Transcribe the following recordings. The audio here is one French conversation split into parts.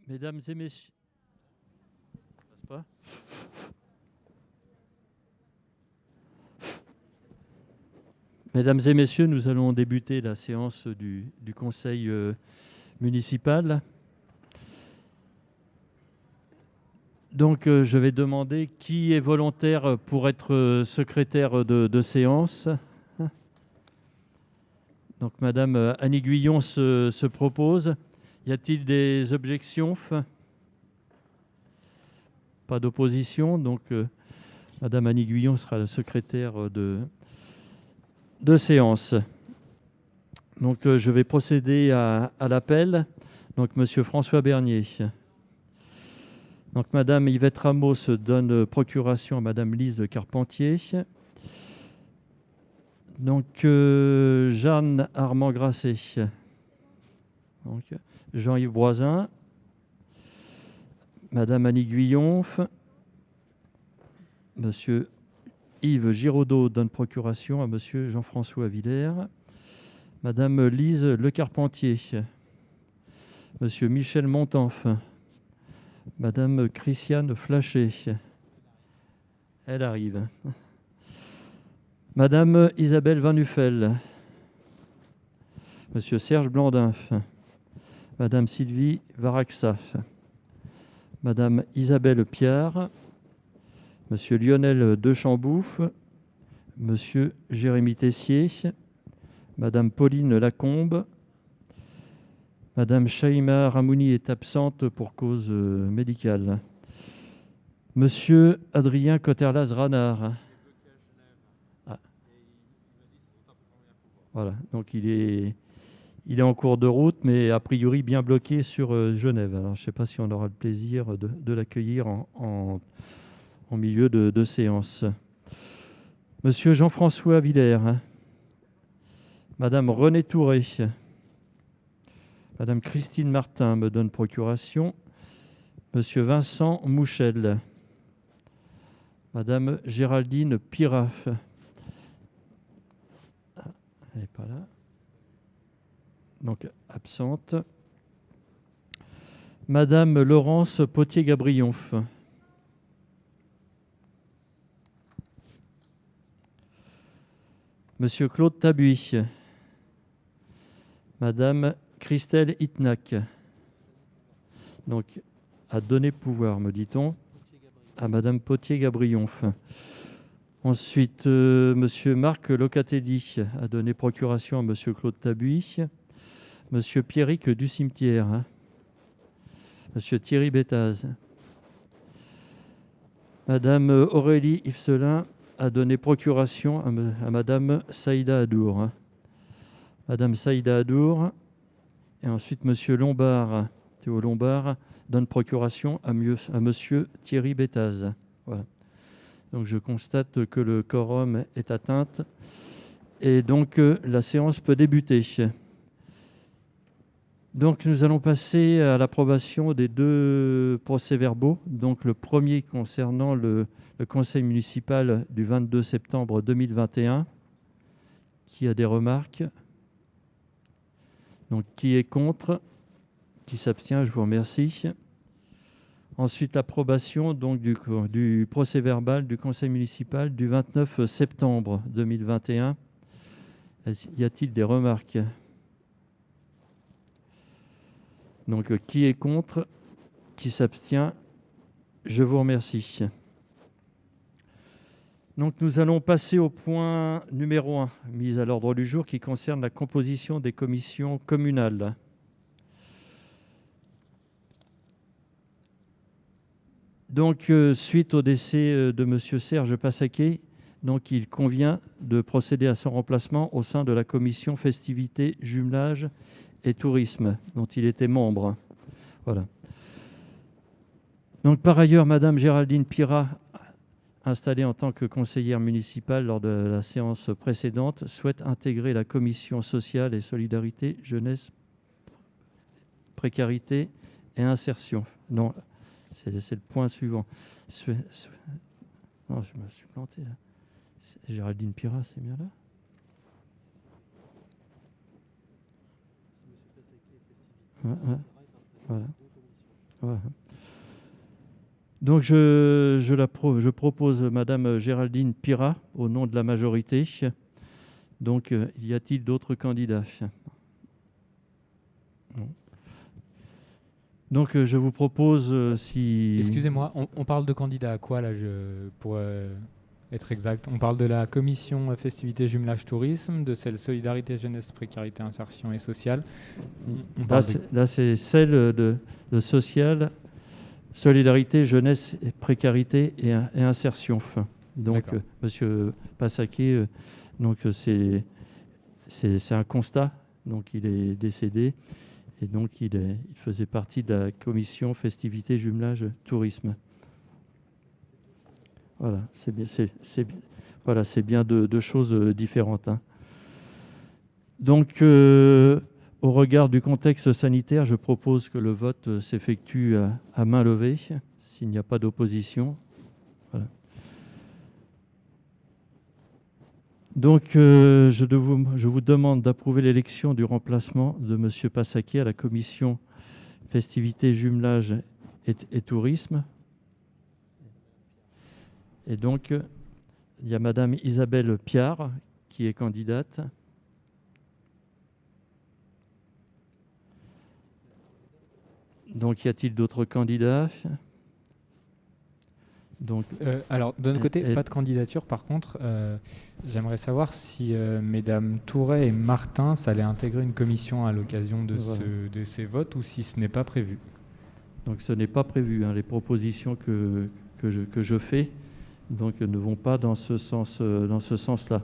Mesdames et messieurs, passe pas. Mesdames et messieurs, nous allons débuter la séance du conseil municipal. Donc, je vais demander qui est volontaire pour être secrétaire de séance. Donc, Madame Annie Guyon se propose. Y a-t-il des objections? Pas d'opposition. Donc, Madame Annie Guyon sera la secrétaire de séance. Donc, je vais procéder à l'appel. Donc, Monsieur François Bernier. Donc, Madame Yvette Ramos donne procuration à Madame Lise de Carpentier. Donc, Jeanne Armand Grasset. Donc, Jean-Yves Broisin. Madame Annie Guyon. Monsieur Yves Giraudot donne procuration à Monsieur Jean-François Villers. Madame Lise Le Carpentier. Monsieur Michel Montanf. Madame Christiane Flachet. Elle arrive. Madame Isabelle Van Nuffel. Monsieur Serge Blandin. Madame Sylvie Varaxa. Madame Isabelle Piard. Monsieur Lionel Dechambouf. Monsieur Jérémy Tessier. Madame Pauline Lacombe. Madame Shaima Ramouni est absente pour cause médicale. Monsieur Adrien Coterlas-Ranard. Ah. Voilà, donc il est en cours de route, mais a priori bien bloqué sur Genève. Alors, je ne sais pas si on aura le plaisir de l'accueillir en milieu de séance. Monsieur Jean-François Villers. Madame Renée Touré. Madame Christine Martin me donne procuration. Monsieur Vincent Mouchel. Madame Géraldine Piraf. Elle n'est pas là. Donc absente. Madame Laurence Potier-Gabrion. Monsieur Claude Tabuy. Madame Christelle Itnac. Donc, à donner pouvoir, me dit-on, à Madame Potier-Gabrion. Ensuite, Monsieur Marc Locatelli a donné procuration à Monsieur Claude Tabuy. Monsieur Pierrick du Cimetière. Monsieur Thierry Bétaz. Madame Aurélie Yveselin a donné procuration à Madame Saïda Adour. Madame Saïda Adour. Et ensuite, Monsieur Lombard, Théo Lombard, donne procuration à Monsieur Thierry Bétaz. Voilà. Donc, je constate que le quorum est atteint et donc la séance peut débuter. Donc, nous allons passer à l'approbation des deux procès-verbaux. Donc, le premier concernant le conseil municipal du 22 septembre 2021. Qui a des remarques? Donc, qui est contre? Qui s'abstient? Je vous remercie. Ensuite, l'approbation donc du procès-verbal du conseil municipal du 29 septembre 2021. Y a-t-il des remarques? Donc, qui est contre? Qui s'abstient? Je vous remercie. Donc, nous allons passer au point numéro 1, mise à l'ordre du jour, qui concerne la composition des commissions communales. Donc, suite au décès de Monsieur Serge Passaquet, donc il convient de procéder à son remplacement au sein de la commission festivités, jumelage et tourisme, dont il était membre. Voilà. Donc, par ailleurs, Madame Géraldine Pirat, installée en tant que conseillère municipale lors de la séance précédente, souhaite intégrer la commission sociale et solidarité, jeunesse, précarité et insertion. Non, c'est le point suivant. Non, je me suis planté là. Géraldine Pirat, c'est bien là. Ouais. Voilà. Voilà. Donc, je propose Madame Géraldine Pira au nom de la majorité. Donc, y a-t-il d'autres candidats? Non. Donc, je vous propose, si... Excusez-moi, on parle de candidat à quoi là, pour être exact? On parle de la commission festivités, jumelage, tourisme, de celle solidarité, jeunesse, précarité, insertion et sociale. On parle de... Là, c'est celle de social, solidarité, jeunesse, précarité et insertion. Donc, Monsieur Passaquet, donc c'est un constat. Donc, il est décédé et donc il faisait partie de la commission festivités, jumelage, tourisme. Voilà, voilà, c'est bien deux choses différentes. Hein. Donc, au regard du contexte sanitaire, je propose que le vote s'effectue à main levée, s'il n'y a pas d'opposition. Voilà. Donc, je vous demande d'approuver l'élection du remplacement de M. Passaquet à la commission festivités, jumelage et tourisme. Et donc, il y a Madame Isabelle Piard qui est candidate. Donc, y a-t-il d'autres candidats? Donc, alors, de notre côté, pas de candidature. Par contre, j'aimerais savoir si Mesdames Touret et Martin, ça allait intégrer une commission à l'occasion de, voilà. de ces votes ou si ce n'est pas prévu. Donc, ce n'est pas prévu. Hein. Les propositions que je fais donc, ne vont pas dans ce sens-là.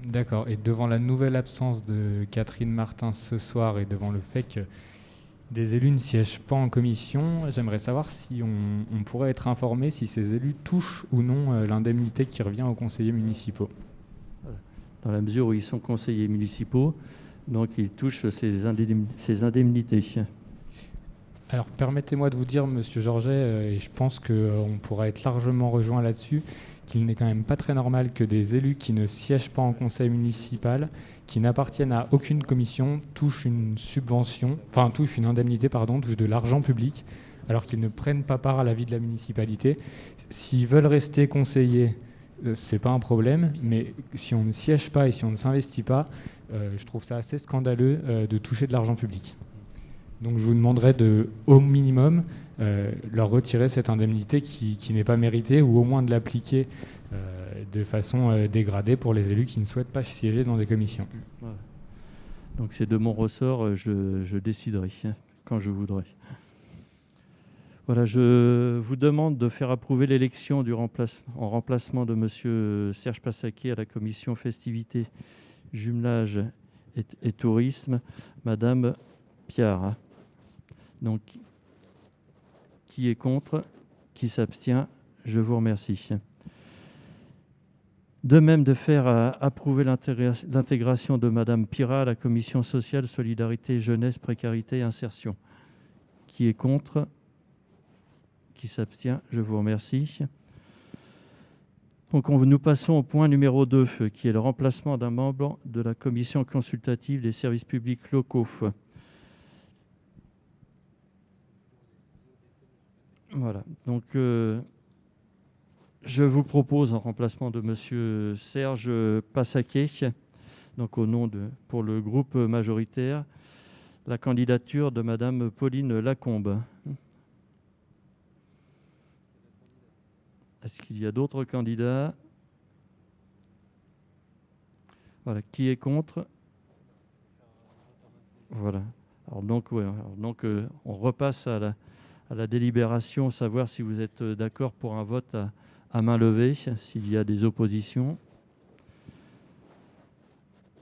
D'accord. Et devant la nouvelle absence de Catherine Martin ce soir et devant le fait que des élus ne siègent pas en commission, j'aimerais savoir si on pourrait être informé si ces élus touchent ou non l'indemnité qui revient aux conseillers municipaux. Dans la mesure où ils sont conseillers municipaux, donc ils touchent ces indemnités. Alors permettez-moi de vous dire, Monsieur Georget, et je pense qu'on pourra être largement rejoint là-dessus, qu'il n'est quand même pas très normal que des élus qui ne siègent pas en conseil municipal, qui n'appartiennent à aucune commission, touchent une indemnité, touchent de l'argent public, alors qu'ils ne prennent pas part à la vie de la municipalité. S'ils veulent rester conseillers, c'est pas un problème, mais si on ne siège pas et si on ne s'investit pas, je trouve ça assez scandaleux de toucher de l'argent public. Donc je vous demanderai au minimum, leur retirer cette indemnité qui n'est pas méritée ou au moins de l'appliquer de façon dégradée pour les élus qui ne souhaitent pas siéger dans des commissions. Voilà. Donc c'est de mon ressort, je déciderai quand je voudrais. Voilà, je vous demande de faire approuver l'élection en remplacement de M. Serge Passaquet à la commission festivités, jumelage et tourisme, Madame Piard. Donc, qui est contre? Qui s'abstient? Je vous remercie. De même, de faire approuver l'intégration de Madame Pira à la commission sociale, solidarité, jeunesse, précarité et insertion. Qui est contre? Qui s'abstient? Je vous remercie. Donc, nous passons au point numéro 2, qui est le remplacement d'un membre de la commission consultative des services publics locaux. Voilà. Donc, je vous propose, en remplacement de Monsieur Serge Passaquet, donc pour le groupe majoritaire, la candidature de Madame Pauline Lacombe. Est-ce qu'il y a d'autres candidats? Voilà. Qui est contre? Voilà. Alors donc, on repasse à la délibération, savoir si vous êtes d'accord pour un vote à main levée, s'il y a des oppositions.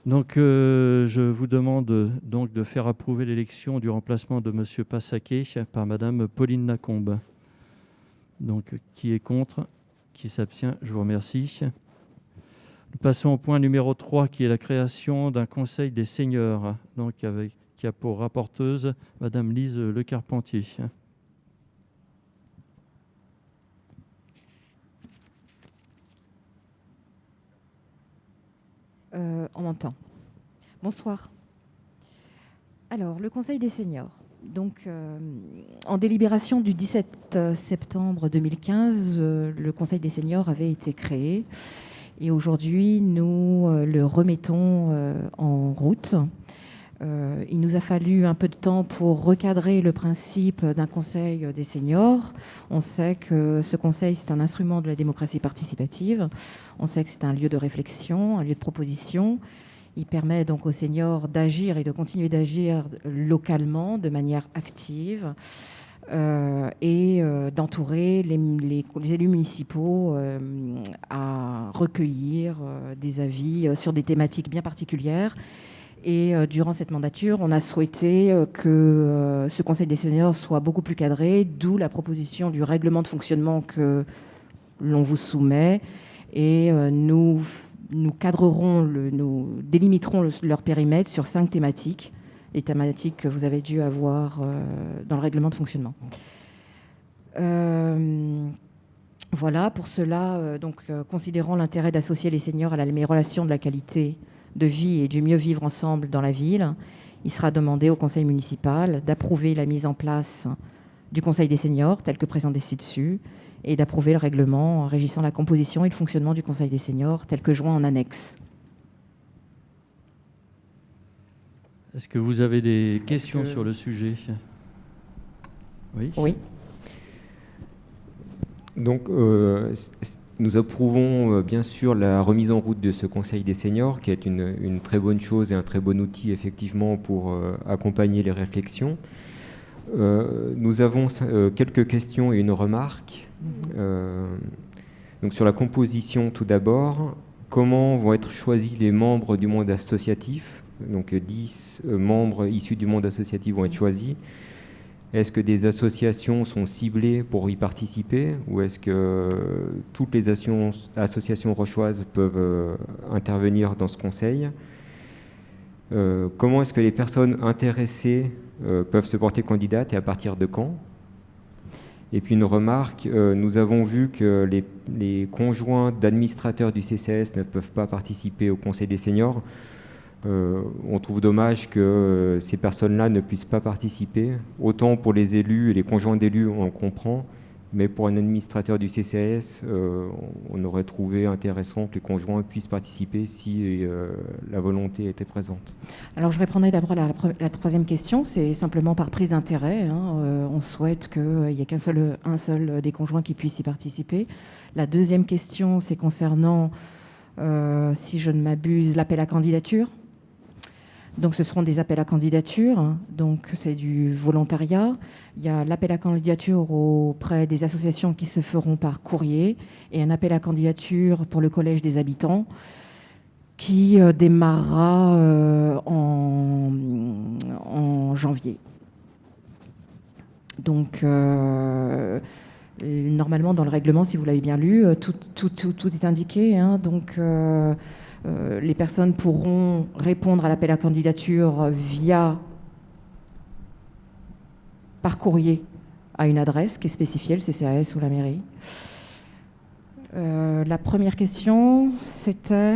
Donc, je vous demande donc de faire approuver l'élection du remplacement de Monsieur Passaquet par Madame Pauline Lacombe. Donc, qui est contre? Qui s'abstient? Je vous remercie. Nous passons au point numéro 3, qui est la création d'un conseil des seniors, donc qui a pour rapporteuse Madame Lise Lecarpentier. On m'entend. Bonsoir. Alors, le Conseil des seniors. Donc, en délibération du 17 septembre 2015, le Conseil des seniors avait été créé. Et aujourd'hui, nous le remettons en route. Il nous a fallu un peu de temps pour recadrer le principe d'un conseil des seniors. On sait que ce conseil, c'est un instrument de la démocratie participative. On sait que c'est un lieu de réflexion, un lieu de proposition. Il permet donc aux seniors d'agir et de continuer d'agir localement de manière active et d'entourer les élus municipaux à recueillir des avis sur des thématiques bien particulières. Et durant cette mandature, on a souhaité que ce Conseil des seniors soit beaucoup plus cadré, d'où la proposition du règlement de fonctionnement que l'on vous soumet. Et nous cadrerons, nous délimiterons leur périmètre sur 5 thématiques, les thématiques que vous avez dû avoir dans le règlement de fonctionnement. Voilà, pour cela, considérant l'intérêt d'associer les seniors à l'amélioration de la qualité de vie et du mieux vivre ensemble dans la ville, il sera demandé au conseil municipal d'approuver la mise en place du conseil des seniors tel que présenté ci-dessus et d'approuver le règlement régissant la composition et le fonctionnement du conseil des seniors tel que joint en annexe. Est-ce que vous avez des questions sur le sujet? Oui. Oui. Donc, nous approuvons bien sûr la remise en route de ce Conseil des seniors, qui est une très bonne chose et un très bon outil effectivement pour accompagner les réflexions. Nous avons quelques questions et une remarque. Donc sur la composition tout d'abord, comment vont être choisis les membres du monde associatif? Donc 10 membres issus du monde associatif vont être choisis. Est-ce que des associations sont ciblées pour y participer ou est-ce que toutes les associations rochoises peuvent intervenir dans ce conseil? Comment est-ce que les personnes intéressées peuvent se porter candidates et à partir de quand? Et puis une remarque, nous avons vu que les conjoints d'administrateurs du CCAS ne peuvent pas participer au Conseil des seniors. On trouve dommage que ces personnes-là ne puissent pas participer. Autant pour les élus et les conjoints d'élus, on le comprend, mais pour un administrateur du CCAS, on aurait trouvé intéressant que les conjoints puissent participer si la volonté était présente. Alors je répondrai d'abord à la troisième question, c'est simplement par prise d'intérêt. On souhaite qu'il n'y ait un seul des conjoints qui puisse y participer. La deuxième question, c'est concernant, si je ne m'abuse, l'appel à candidature. Donc ce seront des appels à candidature, donc c'est du volontariat. Il y a l'appel à candidature auprès des associations qui se feront par courrier et un appel à candidature pour le collège des habitants qui démarrera en janvier. Donc normalement dans le règlement, si vous l'avez bien lu, tout est indiqué. Donc les personnes pourront répondre à l'appel à candidature par courrier à une adresse qui est spécifiée, le CCAS ou la mairie. La première question, c'était...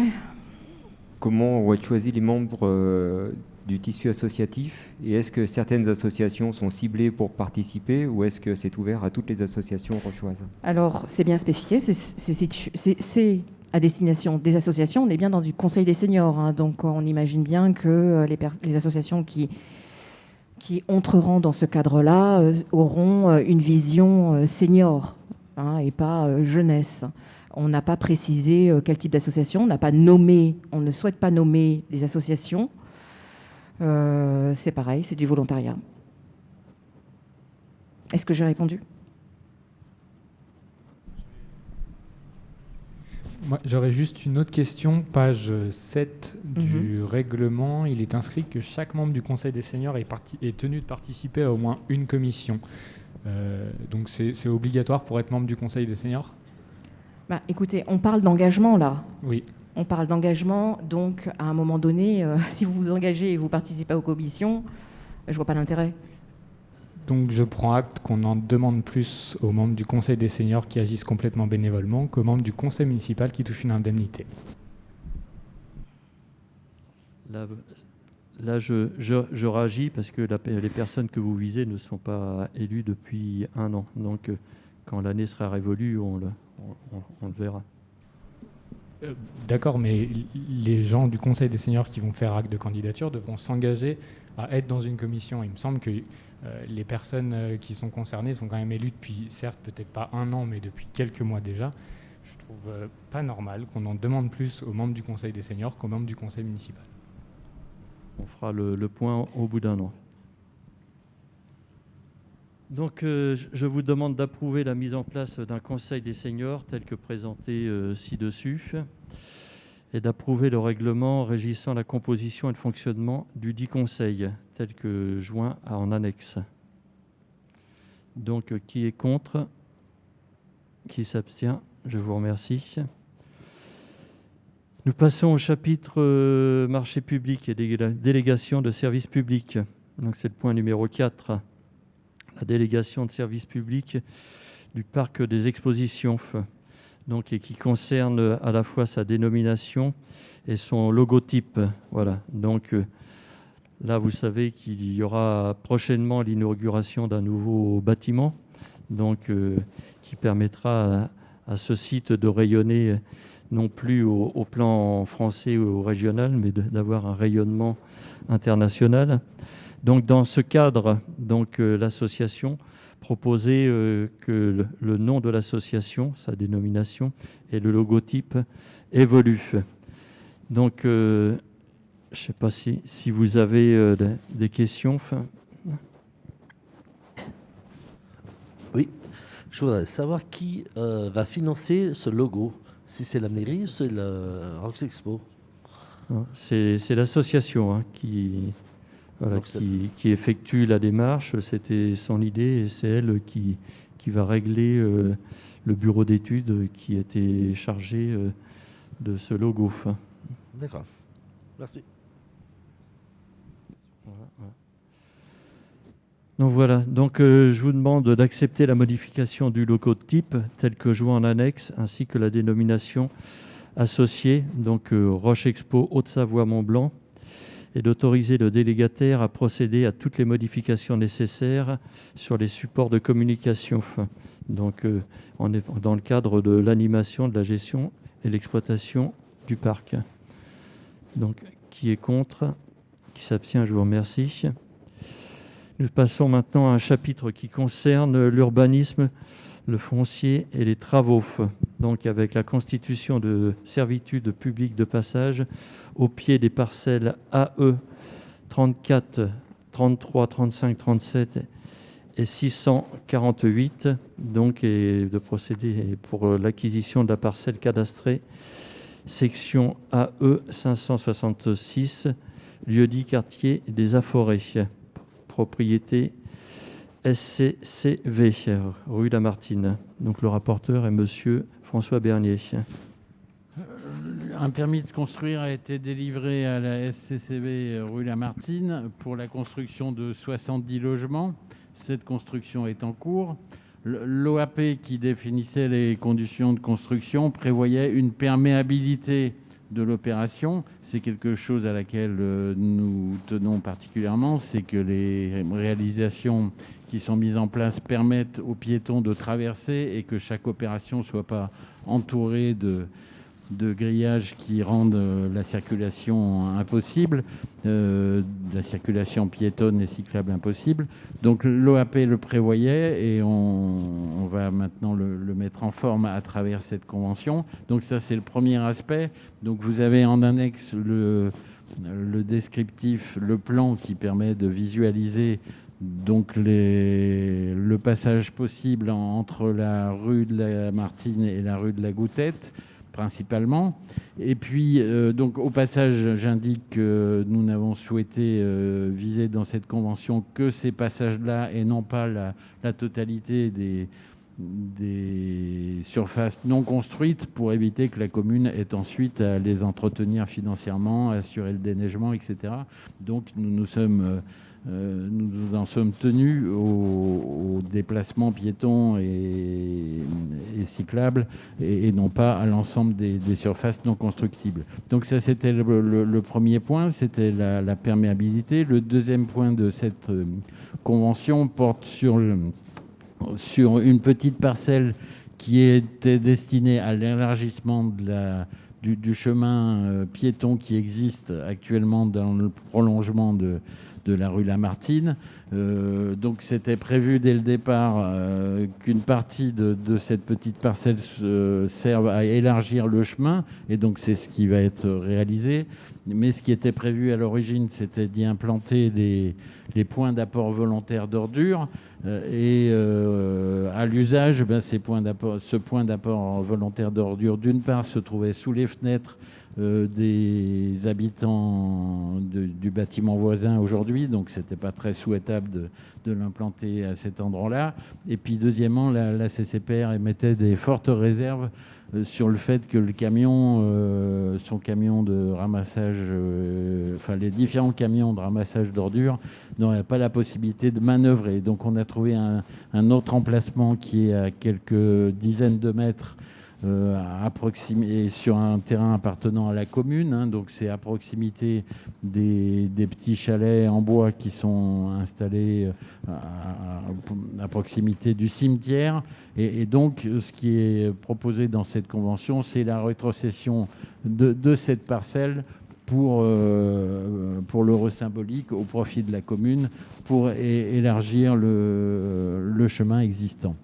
Comment vont être choisis les membres du tissu associatif? Et est-ce que certaines associations sont ciblées pour participer ou est-ce que c'est ouvert à toutes les associations rochoises? Alors, c'est bien spécifié, c'est à destination des associations. On est bien dans du conseil des seniors, donc on imagine bien que les associations qui entreront dans ce cadre-là auront une vision senior et pas jeunesse. On n'a pas précisé quel type d'association, on ne souhaite pas nommer les associations. C'est pareil, c'est du volontariat. Est-ce que j'ai répondu ? Moi, j'aurais juste une autre question, page 7 du règlement. Il est inscrit que chaque membre du Conseil des seniors est tenu de participer à au moins une commission. Donc c'est obligatoire pour être membre du Conseil des seniors ? Écoutez, on parle d'engagement là. Oui. On parle d'engagement, donc à un moment donné, si vous vous engagez et vous participez aux commissions, je ne vois pas l'intérêt. Donc je prends acte qu'on en demande plus aux membres du Conseil des seniors qui agissent complètement bénévolement qu'aux membres du Conseil municipal qui touchent une indemnité. Là, je réagis parce que les personnes que vous visez ne sont pas élues depuis 1 an. Donc, quand l'année sera révolue, on le verra. D'accord, mais les gens du Conseil des seniors qui vont faire acte de candidature devront s'engager à être dans une commission. Il me semble que les personnes qui sont concernées sont quand même élues depuis, certes, peut-être pas 1 an, mais depuis quelques mois déjà. Je trouve pas normal qu'on en demande plus aux membres du Conseil des seniors qu'aux membres du Conseil municipal. On fera le point au bout d'1 an. Donc, je vous demande d'approuver la mise en place d'un Conseil des seniors tel que présenté ci-dessus et d'approuver le règlement régissant la composition et le fonctionnement du dit Conseil tel que joint en annexe. Donc, qui est contre? Qui s'abstient? Je vous remercie. Nous passons au chapitre marché public et délégation de services publics. Donc, c'est le point numéro 4. La délégation de services publics du parc des expositions, donc, et qui concerne à la fois sa dénomination et son logotype. Voilà. Donc, là, vous savez qu'il y aura prochainement l'inauguration d'un nouveau bâtiment, donc, qui permettra à ce site de rayonner non plus au plan français ou au régional, mais d'avoir un rayonnement international. Donc, dans ce cadre, l'association proposait que le nom de l'association, sa dénomination et le logotype évoluent. Donc, je ne sais pas si vous avez des questions. Oui, je voudrais savoir qui va financer ce logo. Si c'est la mairie ou c'est le Roxexpo. C'est l'association qui effectue la démarche. C'était son idée et c'est elle qui va régler le bureau d'études qui était chargé de ce logo. D'accord. Merci. Donc voilà. Donc je vous demande d'accepter la modification du logo de type tel que joint en annexe, ainsi que la dénomination associée, donc Roche Expo Haute-Savoie-Mont-Blanc, et d'autoriser le délégataire à procéder à toutes les modifications nécessaires sur les supports de communication. Donc, on est dans le cadre de l'animation, de la gestion et l'exploitation du parc. Donc, qui est contre? Qui s'abstient? Je vous remercie. Nous passons maintenant à un chapitre qui concerne l'urbanisme, le foncier et les travaux. Donc, avec la constitution de servitudes publiques de passage au pied des parcelles AE 34, 33, 35, 37 et 648, donc, et de procéder pour l'acquisition de la parcelle cadastrée section AE 566, lieu-dit quartier des Aforets, propriété SCCV, rue Lamartine. Donc le rapporteur est monsieur François Bernier. Un permis de construire a été délivré à la SCCV rue Lamartine pour la construction de 70 logements. Cette construction est en cours. L'OAP qui définissait les conditions de construction prévoyait une perméabilité de l'opération. C'est quelque chose à laquelle nous tenons particulièrement, c'est que les réalisations qui sont mises en place permettent aux piétons de traverser et que chaque opération ne soit pas entourée de grillages qui rendent la circulation impossible, la circulation piétonne et cyclable impossible. Donc l'OAP le prévoyait et on va maintenant le mettre en forme à travers cette convention. Donc ça, c'est le premier aspect. Donc vous avez en annexe le descriptif, le plan qui permet de visualiser donc le passage possible entre la rue de la Martine et la rue de la Goutette, principalement. Et puis, donc, au passage, j'indique que nous n'avons souhaité viser dans cette convention que ces passages-là et non pas la totalité des surfaces non construites pour éviter que la commune ait ensuite à les entretenir financièrement, à assurer le déneigement, etc. Donc nous en sommes tenus aux déplacements piétons et cyclables et non pas à l'ensemble des surfaces non constructibles. Donc ça, c'était le premier point, c'était la perméabilité. Le deuxième point de cette convention porte sur une petite parcelle qui était destinée à l'élargissement du chemin piéton qui existe actuellement dans le prolongement de la rue Lamartine. Donc c'était prévu dès le départ qu'une partie de cette petite parcelle serve à élargir le chemin, et donc c'est ce qui va être réalisé. Mais ce qui était prévu à l'origine, c'était d'y implanter les points d'apport volontaire d'ordures. À l'usage, ce point d'apport volontaire d'ordures, d'une part, se trouvait sous les fenêtres des habitants du bâtiment voisin aujourd'hui, donc c'était pas très souhaitable de l'implanter à cet endroit-là. Et puis deuxièmement, la CCPR émettait des fortes réserves sur le fait que le camion, son camion de ramassage, les différents camions de ramassage d'ordures n'auraient pas la possibilité de manœuvrer. Donc on a trouvé un autre emplacement qui est à quelques dizaines de mètres à proximité, sur un terrain appartenant à la commune, hein, donc c'est à proximité des petits chalets en bois qui sont installés à proximité du cimetière. Et donc ce qui est proposé dans cette convention, c'est la rétrocession de cette parcelle pour l'euro symbolique au profit de la commune pour élargir le chemin existant.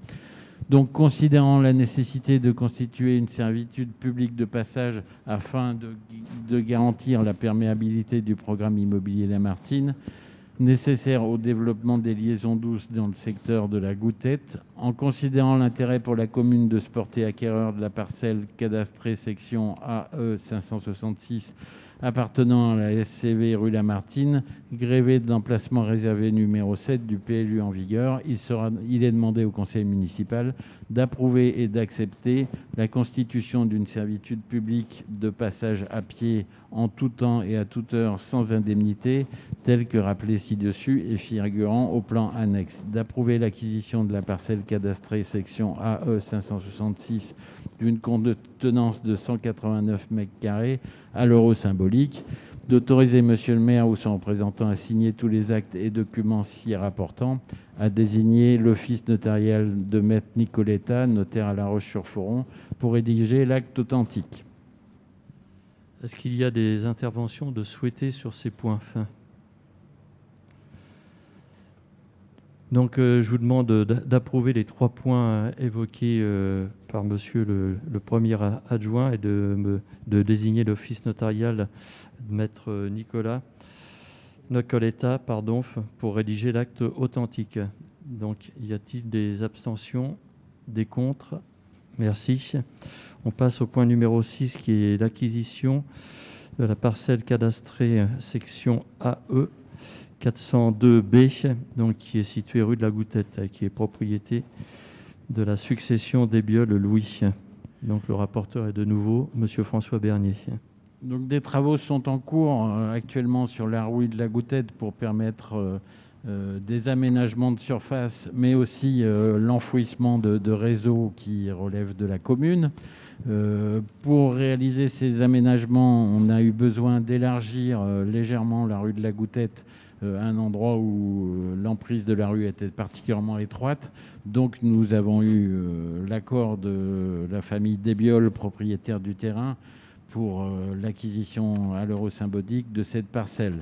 Donc, considérant la nécessité de constituer une servitude publique de passage afin de garantir la perméabilité du programme immobilier Lamartine, nécessaire au développement des liaisons douces dans le secteur de la Goutette, en considérant l'intérêt pour la commune de se porter acquéreur de la parcelle cadastrée section AE 566 appartenant à la SCV rue Lamartine, grévé de l'emplacement réservé numéro 7 du PLU en vigueur, il est demandé au conseil municipal d'approuver et d'accepter la constitution d'une servitude publique de passage à pied en tout temps et à toute heure sans indemnité, telle que rappelée ci-dessus et figurant au plan annexe, d'approuver l'acquisition de la parcelle cadastrée section AE 566 d'une contenance de 189 m² à l'euro symbolique, d'autoriser monsieur le maire ou son représentant à signer tous les actes et documents s'y rapportant, à désigner l'office notarial de maître Nicoletta, notaire à La Roche-sur-Foron, pour rédiger l'acte authentique. Est-ce qu'il y a des interventions de souhaiter sur ces points? Donc, je vous demande d'approuver les 3 points évoqués par monsieur le premier adjoint et de désigner l'office notarial de maître Nicoletta, pour rédiger l'acte authentique. Donc, y a-t-il des abstentions, des contre? Merci. On passe au point numéro 6, qui est l'acquisition de la parcelle cadastrée section AE 402B, donc qui est située rue de la Goutette, qui est propriété de la succession d'Hébiol Louis. Donc le rapporteur est de nouveau monsieur François Bernier. Donc des travaux sont en cours actuellement sur la rue de la Goutette pour permettre des aménagements de surface, mais aussi l'enfouissement de réseaux qui relèvent de la commune. Pour réaliser ces aménagements, on a eu besoin d'élargir légèrement la rue de la Goutette, un endroit où l'emprise de la rue était particulièrement étroite. Donc nous avons eu l'accord de la famille Desbiol, propriétaire du terrain, pour l'acquisition à l'euro symbolique de cette parcelle.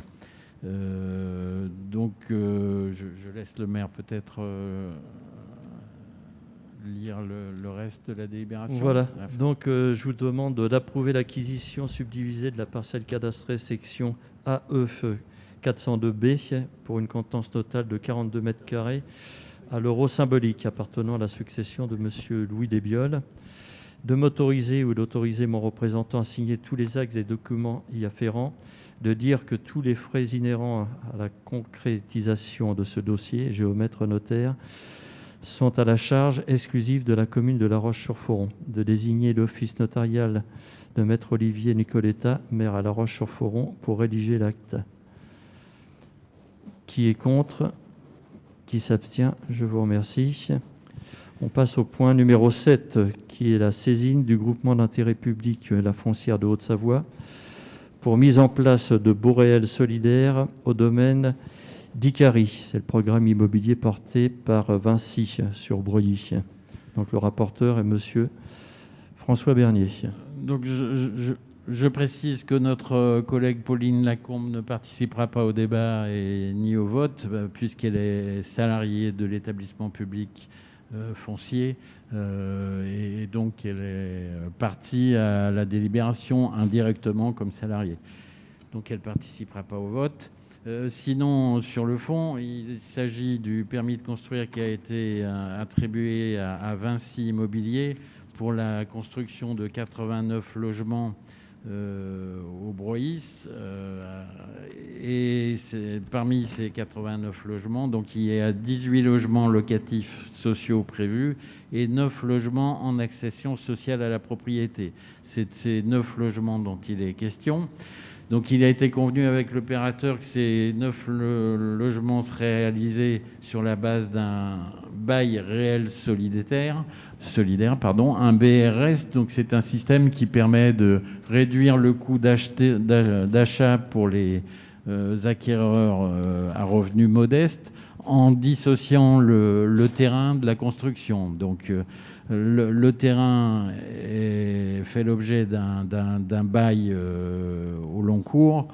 Donc je laisse le maire peut-être lire le reste de la délibération. Voilà, donc je vous demande d'approuver l'acquisition subdivisée de la parcelle cadastrée section AE 402B pour une contenance totale de 42 m² à l'euro symbolique appartenant à la succession de monsieur Louis Desbiol, de m'autoriser ou d'autoriser mon représentant à signer tous les actes et documents y afférents, de dire que tous les frais inhérents à la concrétisation de ce dossier, géomètre notaire, sont à la charge exclusive de la commune de La Roche-sur-Foron, de désigner l'office notarial de Maître Olivier Nicoletta, maire à La Roche-sur-Foron, pour rédiger l'acte. Qui est contre? Qui s'abstient? Je vous remercie. On passe au point numéro 7, qui est la saisine du groupement d'intérêt public La Foncière de Haute-Savoie pour mise en place de baux réels solidaires au domaine d'Icari. C'est le programme immobilier porté par Vinci sur Breuilly. Donc le rapporteur est monsieur François Bernier. Donc je précise que notre collègue Pauline Lacombe ne participera pas au débat ni au vote, puisqu'elle est salariée de l'établissement public foncier, et donc elle est partie à la délibération indirectement comme salariée. Donc elle ne participera pas au vote. Sinon, sur le fond, il s'agit du permis de construire qui a été attribué à Vinci Immobilier pour la construction de 89 logements au Broïs. Et parmi ces 89 logements, donc, il y a 18 logements locatifs sociaux prévus et 9 logements en accession sociale à la propriété. C'est de ces 9 logements dont il est question. Donc il a été convenu avec l'opérateur que ces 9 logements seraient réalisés sur la base d'un bail réel solidaire, un BRS. Donc c'est un système qui permet de réduire le coût d'achat pour les acquéreurs à revenus modestes en dissociant le terrain de la construction. Donc le terrain fait l'objet d'un bail au long cours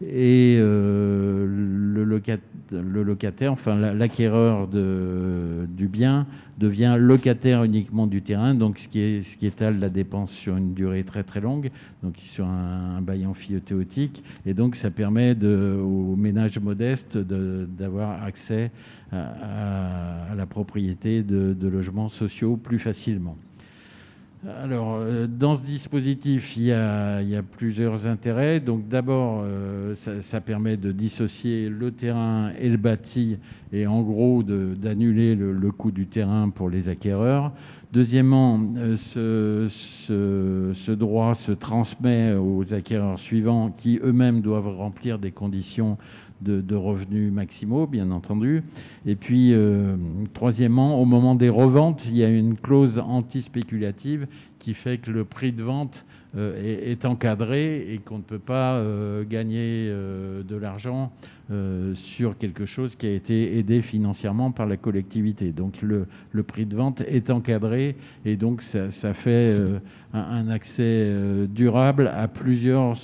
et le locataire, enfin l'acquéreur du bien devient locataire uniquement du terrain, donc ce qui étale la dépense sur une durée très très longue, donc sur un bail emphytéotique, et donc ça permet aux ménages modestes d'avoir accès à la propriété de logements sociaux plus facilement. Alors, dans ce dispositif, il y a plusieurs intérêts. Donc, d'abord, ça permet de dissocier le terrain et le bâti et, en gros, d'annuler le coût du terrain pour les acquéreurs. Deuxièmement, ce droit se transmet aux acquéreurs suivants qui eux-mêmes doivent remplir des conditions de revenus maximaux, bien entendu. Et puis, troisièmement, au moment des reventes, il y a une clause anti-spéculative qui fait que le prix de vente est encadré et qu'on ne peut pas gagner de l'argent sur quelque chose qui a été aidé financièrement par la collectivité. Donc le prix de vente est encadré et donc ça fait un accès durable à plusieurs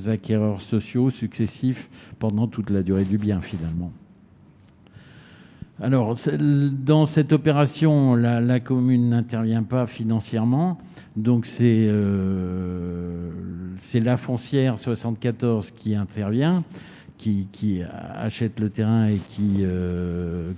acquéreurs sociaux successifs pendant toute la durée du bien finalement. Alors, dans cette opération, la commune n'intervient pas financièrement. Donc, c'est la foncière 74 qui intervient, qui achète le terrain et qui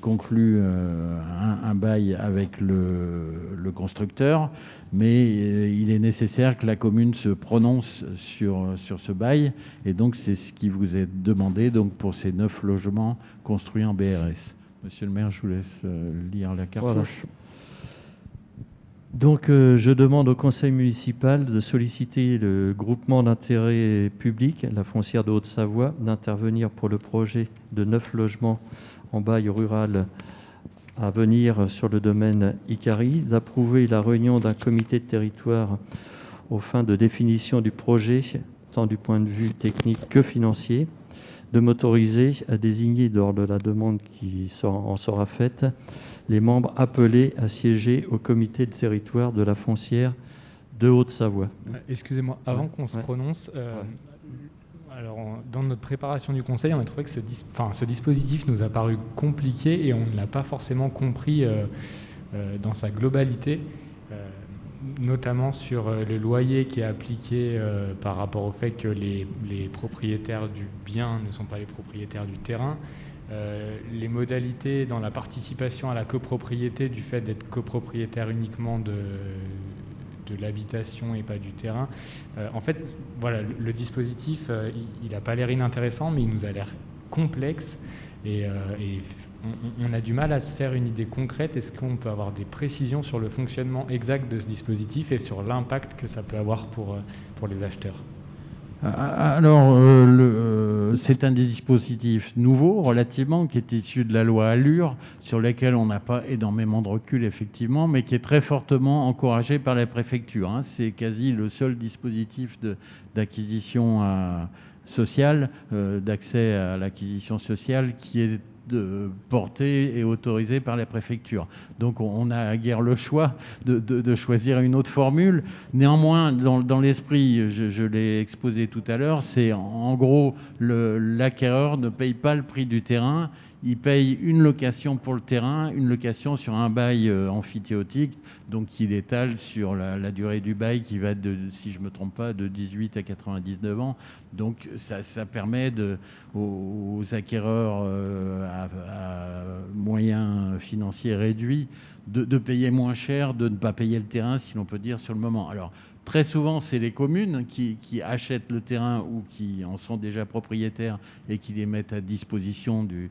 conclut un bail avec le constructeur. Mais il est nécessaire que la commune se prononce sur ce bail. Et donc, c'est ce qui vous est demandé donc, pour ces 9 logements construits en BRS. Monsieur le maire, je vous laisse lire la carte. Voilà. Donc, je demande au conseil municipal de solliciter le groupement d'intérêt public, la Foncière de Haute-Savoie, d'intervenir pour le projet de 9 logements en bail rural à venir sur le domaine Icari, d'approuver la réunion d'un comité de territoire aux fins de définition du projet, tant du point de vue technique que financier, de m'autoriser à désigner, lors de la demande qui en sera faite, les membres appelés à siéger au comité de territoire de la Foncière de Haute-Savoie. Excusez-moi, avant qu'on se prononce, alors, dans notre préparation du conseil, on a trouvé que ce dispositif nous a paru compliqué et on ne l'a pas forcément compris dans sa globalité, notamment sur le loyer qui est appliqué par rapport au fait que les propriétaires du bien ne sont pas les propriétaires du terrain, les modalités dans la participation à la copropriété du fait d'être copropriétaire uniquement de l'habitation et pas du terrain. En fait, voilà, le dispositif, il n'a pas l'air inintéressant, mais il nous a l'air complexe et on a du mal à se faire une idée concrète. Est-ce qu'on peut avoir des précisions sur le fonctionnement exact de ce dispositif et sur l'impact que ça peut avoir pour les acheteurs ? Alors, c'est un des dispositifs nouveaux, relativement, qui est issu de la loi Allure, sur lequel on n'a pas énormément de recul, effectivement, mais qui est très fortement encouragé par la préfecture. Hein. C'est quasi le seul dispositif d'acquisition sociale, d'accès à l'acquisition sociale qui est porté et autorisé par la préfecture. Donc on n'a guère le choix de choisir une autre formule. Néanmoins, dans l'esprit, je l'ai exposé tout à l'heure, c'est en gros l'acquéreur ne paye pas le prix du terrain, il paye une location pour le terrain, une location sur un bail amphithéotique, donc il étale sur la durée du bail qui va, si je ne me trompe pas, de 18 à 99 ans. Donc ça permet aux acquéreurs à moyens financiers réduits de payer moins cher, de ne pas payer le terrain, si l'on peut dire, sur le moment. Alors, très souvent, c'est les communes qui achètent le terrain ou qui en sont déjà propriétaires et qui les mettent à disposition du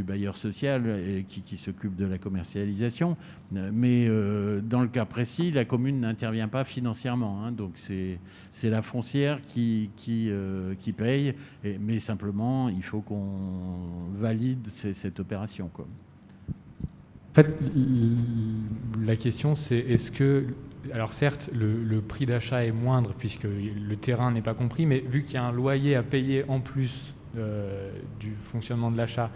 bailleur social et qui s'occupe de la commercialisation. Mais dans le cas précis, la commune n'intervient pas financièrement. Hein, donc c'est la foncière qui paye. Mais simplement, il faut qu'on valide cette opération, quoi. En fait, la question, c'est est-ce que... Alors certes, le prix d'achat est moindre puisque le terrain n'est pas compris, mais vu qu'il y a un loyer à payer en plus du fonctionnement de l'achat,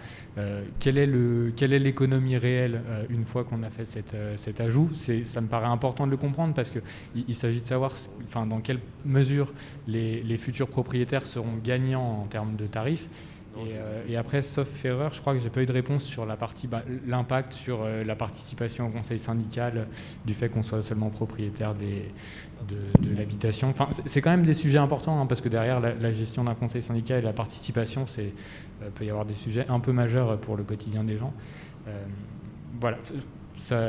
quelle est l'économie réelle une fois qu'on a fait cet ajout ? Ça me paraît important de le comprendre parce qu'il s'agit de savoir dans quelle mesure les futurs propriétaires seront gagnants en termes de tarifs. Et après, sauf erreur, je crois que j'ai pas eu de réponse sur la partie l'impact sur la participation au conseil syndical du fait qu'on soit seulement propriétaire de l'habitation. Enfin, c'est quand même des sujets importants parce que derrière la gestion d'un conseil syndical et la participation, peut y avoir des sujets un peu majeurs pour le quotidien des gens. Voilà. Ça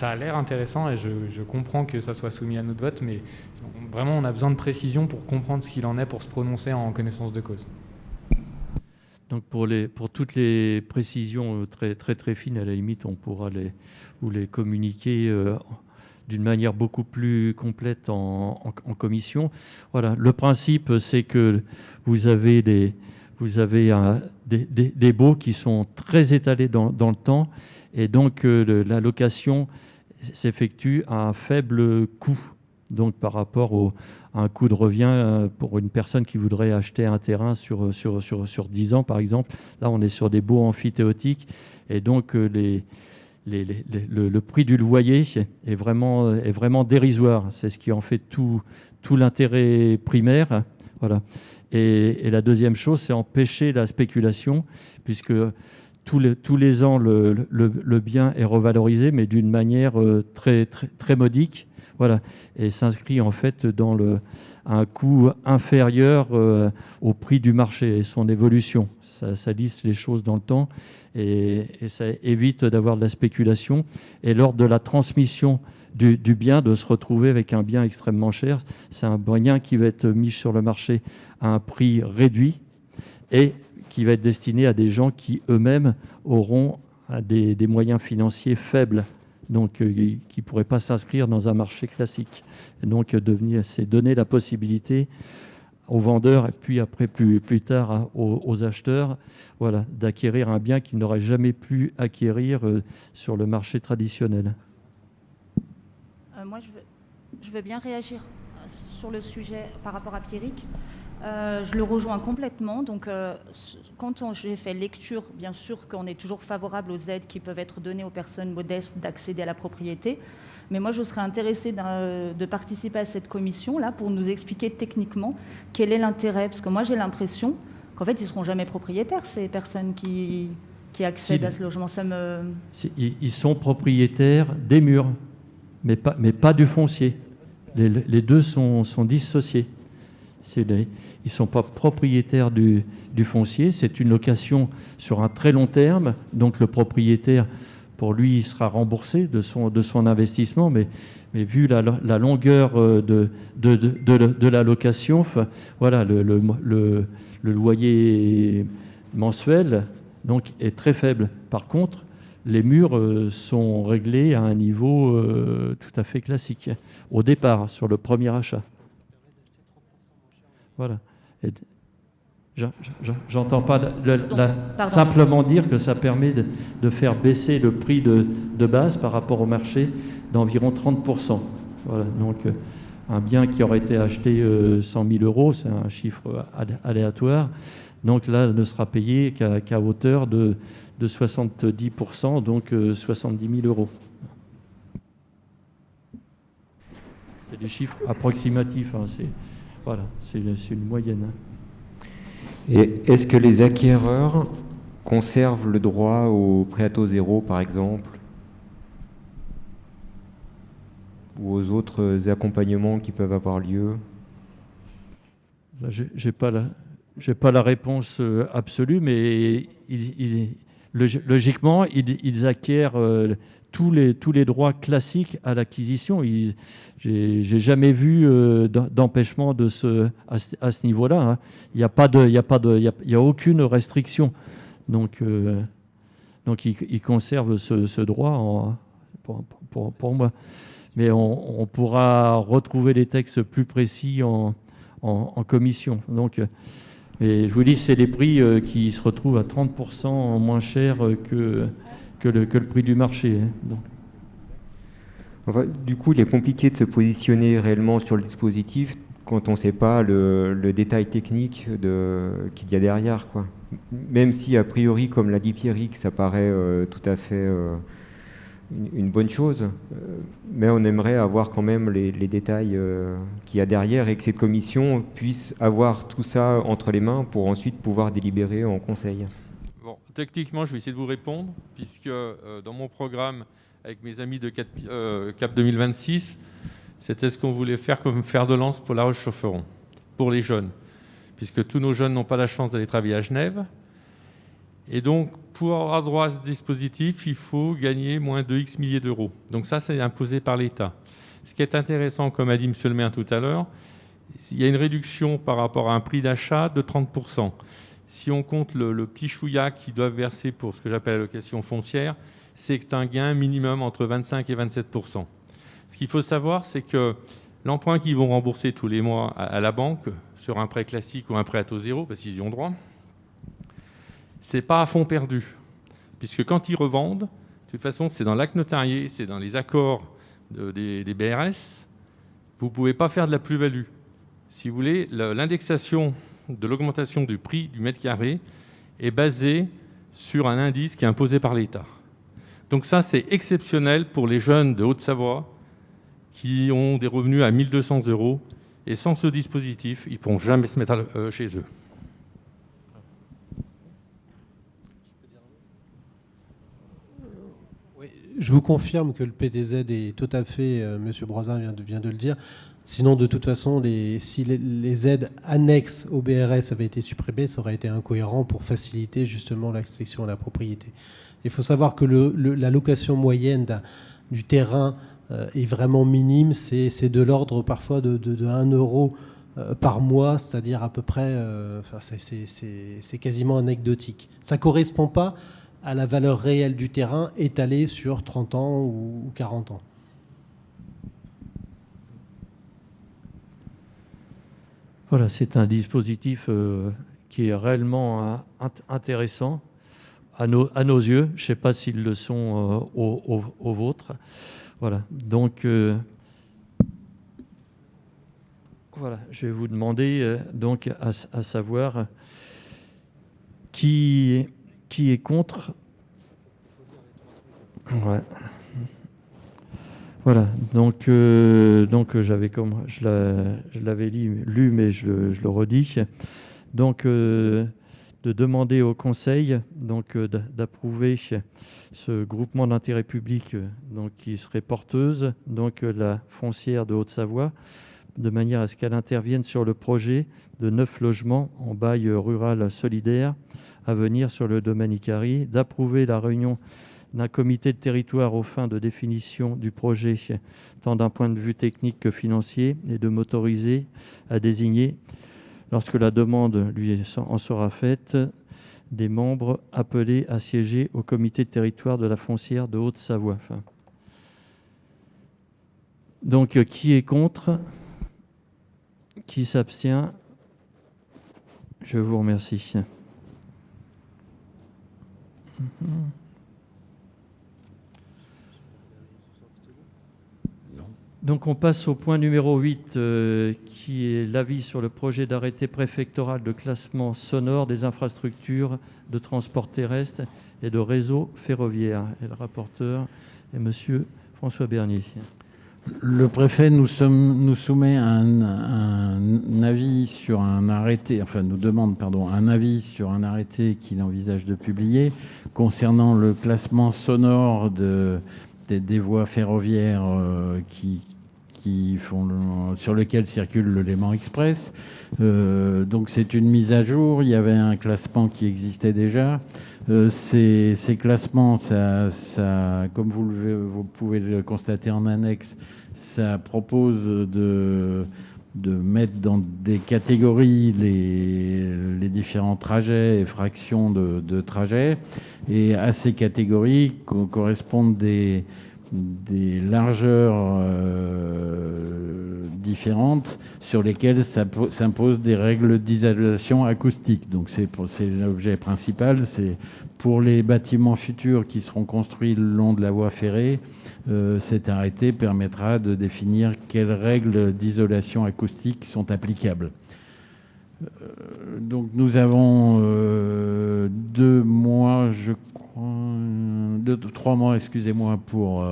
a l'air intéressant et je comprends que ça soit soumis à notre vote, mais vraiment on a besoin de précision pour comprendre ce qu'il en est pour se prononcer en connaissance de cause. Donc pour toutes les précisions très, très, très fines, à la limite, on pourra les communiquer d'une manière beaucoup plus complète en commission. Voilà, le principe, c'est que vous avez des baux qui sont très étalés dans le temps, et donc la location s'effectue à un faible coût. Donc par rapport à un coût de revient pour une personne qui voudrait acheter un terrain sur 10 ans, par exemple. Là, on est sur des baux amphithéotiques. Et donc, le prix du loyer est vraiment dérisoire. C'est ce qui en fait tout l'intérêt primaire. Voilà. Et la deuxième chose, c'est empêcher la spéculation, puisque tous les ans, le bien est revalorisé, mais d'une manière très, très, très modique. Voilà, et s'inscrit en fait dans un coût inférieur au prix du marché et son évolution. Ça lisse les choses dans le temps et ça évite d'avoir de la spéculation. Et lors de la transmission du bien, de se retrouver avec un bien extrêmement cher, c'est un bien qui va être mis sur le marché à un prix réduit et qui va être destiné à des gens qui eux-mêmes auront des moyens financiers faibles, donc qui ne pourraient pas s'inscrire dans un marché classique. Et donc, c'est donner la possibilité aux vendeurs et puis après, plus tard, aux acheteurs, voilà, d'acquérir un bien qu'ils n'auraient jamais pu acquérir sur le marché traditionnel. Moi, je veux bien réagir sur le sujet par rapport à Pierrick. Je le rejoins complètement. Donc, quand j'ai fait lecture, bien sûr qu'on est toujours favorable aux aides qui peuvent être données aux personnes modestes d'accéder à la propriété. Mais moi, je serais intéressée de participer à cette commission-là pour nous expliquer techniquement quel est l'intérêt. Parce que moi, j'ai l'impression qu'en fait, ils ne seront jamais propriétaires, ces personnes qui accèdent à ce logement. Ils sont propriétaires des murs, mais pas du foncier. Les deux sont dissociés. Ils ne sont pas propriétaires du foncier. C'est une location sur un très long terme. Donc le propriétaire, pour lui, il sera remboursé de son investissement. Mais vu la longueur de la location, voilà, le loyer mensuel donc est très faible. Par contre, les murs sont réglés à un niveau tout à fait classique au départ, sur le premier achat. Voilà. J'entends pas simplement dire que ça permet de faire baisser le prix de base par rapport au marché d'environ 30%. Voilà. Donc, un bien qui aurait été acheté 100 000 euros, c'est un chiffre aléatoire. Donc là, ne sera payé qu'à hauteur de 70%, donc 70 000 euros. C'est des chiffres approximatifs, hein, c'est une moyenne. Et est-ce que les acquéreurs conservent le droit au prêt à taux zéro, par exemple, ou aux autres accompagnements qui peuvent avoir lieu? Je n'ai pas la réponse absolue, mais logiquement, ils acquièrent tous les droits classiques à l'acquisition. J'ai jamais vu d'empêchement à ce niveau-là. Hein. Il n'y a aucune restriction. Donc ils conservent ce droit pour moi. Mais on pourra retrouver les textes plus précis en commission. Donc, et je vous dis, c'est les prix qui se retrouvent à 30% moins cher que le prix du marché. Donc. Enfin, du coup, il est compliqué de se positionner réellement sur le dispositif quand on ne sait pas le détail technique qu'il y a derrière, quoi. Même si, a priori, comme l'a dit Pierrick, ça paraît tout à fait une bonne chose, mais on aimerait avoir quand même les détails qu'il y a derrière et que cette commission puisse avoir tout ça entre les mains pour ensuite pouvoir délibérer en conseil. Bon, techniquement, je vais essayer de vous répondre, puisque dans mon programme, avec mes amis de Cap 2026, c'était ce qu'on voulait faire comme fer de lance pour La Roche-sur-Foron, pour les jeunes, puisque tous nos jeunes n'ont pas la chance d'aller travailler à Genève. Et donc, pour avoir droit à ce dispositif, il faut gagner moins de X milliers d'euros. Donc ça, c'est imposé par l'État. Ce qui est intéressant, comme a dit M. le maire tout à l'heure, il y a une réduction par rapport à un prix d'achat de 30%. Si on compte le petit chouïa qu'ils doivent verser pour ce que j'appelle la location foncière, c'est un gain minimum entre 25 et 27%. Ce qu'il faut savoir, c'est que l'emprunt qu'ils vont rembourser tous les mois à la banque, sur un prêt classique ou un prêt à taux zéro, parce qu'ils y ont droit, c'est pas à fond perdu. Puisque quand ils revendent, de toute façon, c'est dans l'acte notarié, c'est dans les accords des BRS, vous ne pouvez pas faire de la plus-value. Si vous voulez, l'indexation de l'augmentation du prix du mètre carré est basée sur un indice qui est imposé par l'État. Donc ça, c'est exceptionnel pour les jeunes de Haute-Savoie qui ont des revenus à 1 200 €. Et sans ce dispositif, ils ne pourront jamais se mettre chez eux. Je vous confirme que le PTZ est tout à fait, M. Broisin vient de le dire. Sinon, de toute façon, si les aides annexes au BRS avaient été supprimées, ça aurait été incohérent pour faciliter justement l'accession à la propriété. Il faut savoir que la location moyenne du terrain est vraiment minime. C'est de l'ordre parfois de 1 € par mois, c'est-à-dire à peu près, c'est quasiment anecdotique. Ça ne correspond pas à la valeur réelle du terrain étalée sur 30 ans ou 40 ans. Voilà, c'est un dispositif qui est réellement intéressant à nos yeux. Je ne sais pas s'ils le sont aux vôtres. Voilà, donc voilà, je vais vous demander donc à savoir qui est contre. Ouais. Voilà, donc j'avais comme je l'avais lu, mais je le redis. Donc de demander au Conseil donc d'approuver ce groupement d'intérêt public donc qui serait porteuse, donc la foncière de Haute-Savoie, de manière à ce qu'elle intervienne sur le projet de 9 logements en bail rural solidaire à venir sur le domaine Icari, d'approuver la réunion d'un comité de territoire aux fins de définition du projet, tant d'un point de vue technique que financier, et de m'autoriser à désigner, lorsque la demande lui en sera faite, des membres appelés à siéger au comité de territoire de la foncière de Haute-Savoie. Donc, qui est contre? Qui s'abstient? Je vous remercie. Donc on passe au point numéro 8, qui est l'avis sur le projet d'arrêté préfectoral de classement sonore des infrastructures de transport terrestre et de réseau ferroviaire. Et le rapporteur est monsieur François Bernier. Le préfet nous soumet un avis sur un arrêté, enfin nous demande un avis sur un arrêté qu'il envisage de publier concernant le classement sonore des voies ferroviaires sur lequel circule le Léman Express. Donc c'est une mise à jour. Il y avait un classement qui existait déjà. Ces classements, comme vous pouvez le constater en annexe, ça propose de mettre dans des catégories les différents trajets et fractions de trajets. Et à ces catégories correspondent des largeurs différentes sur lesquelles s'imposent des règles d'isolation acoustique. Donc c'est l'objet principal, c'est pour les bâtiments futurs qui seront construits le long de la voie ferrée. Cet arrêté permettra de définir quelles règles d'isolation acoustique sont applicables. Donc nous avons 2 mois, je crois, 3 mois, excusez-moi, pour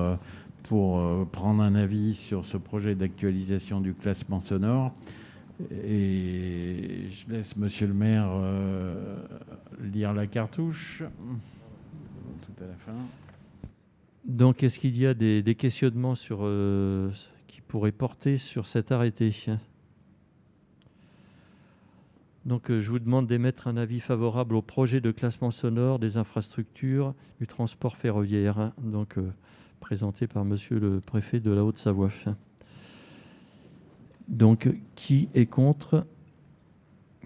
prendre un avis sur ce projet d'actualisation du classement sonore. Et je laisse monsieur le maire lire la cartouche tout à la fin. Donc est-ce qu'il y a des questionnements qui pourraient porter sur cet arrêté? Donc, je vous demande d'émettre un avis favorable au projet de classement sonore des infrastructures du transport ferroviaire, donc présenté par monsieur le préfet de la Haute-Savoie. Donc, qui est contre?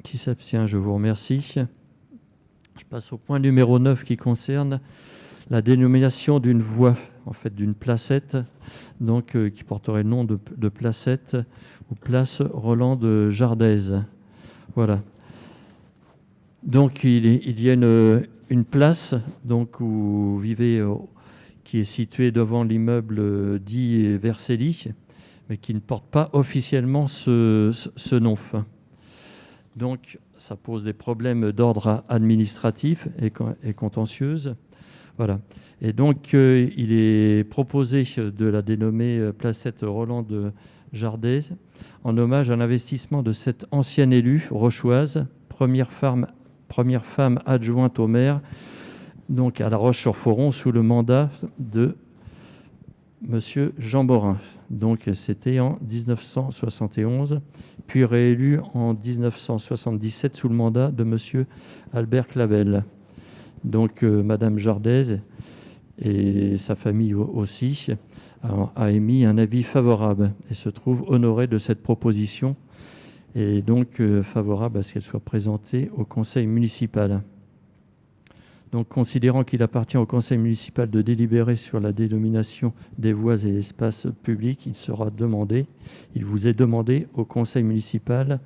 Qui s'abstient? Je vous remercie. Je passe au point numéro 9 qui concerne la dénomination d'une voie, en fait d'une placette, donc qui porterait le nom de placette ou place Roland de Jardez. Voilà. Donc il y a une place donc où vous vivez, qui est située devant l'immeuble dit Vercelli, mais qui ne porte pas officiellement ce nom. Donc ça pose des problèmes d'ordre administratif et contentieux. Voilà. Et donc il est proposé de la dénommer placette Roland de Jardez, en hommage à l'investissement de cette ancienne élue rochoise, première femme adjointe au maire, donc à La Roche-sur-Foron, sous le mandat de monsieur Jean Borin. Donc c'était en 1971, puis réélu en 1977 sous le mandat de monsieur Albert Clavel. Donc madame Jardez et sa famille aussi a émis un avis favorable et se trouve honoré de cette proposition et donc favorable à ce qu'elle soit présentée au conseil municipal. Donc, considérant qu'il appartient au conseil municipal de délibérer sur la dénomination des voies et espaces publics, il vous est demandé au conseil municipal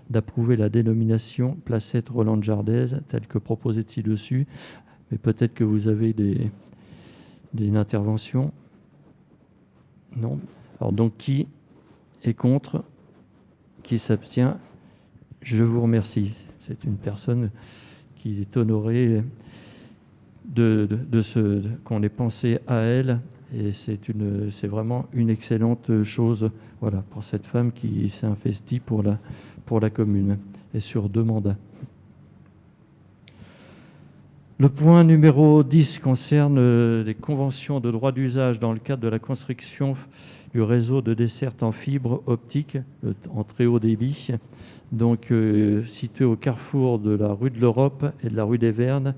d'approuver la dénomination placette Roland de Jardez telle que proposée ci-dessus. Mais peut-être que vous avez des interventions. Non. Alors donc, qui est contre? Qui s'abstient? Je vous remercie. C'est une personne qui est honorée qu'on ait pensé à elle, et c'est vraiment une excellente chose, voilà, pour cette femme qui s'est investie pour la commune et sur 2 mandats. Le point numéro 10 concerne les conventions de droit d'usage dans le cadre de la construction du réseau de desserte en fibre optique en très haut débit, donc situé au carrefour de la rue de l'Europe et de la rue des Vernes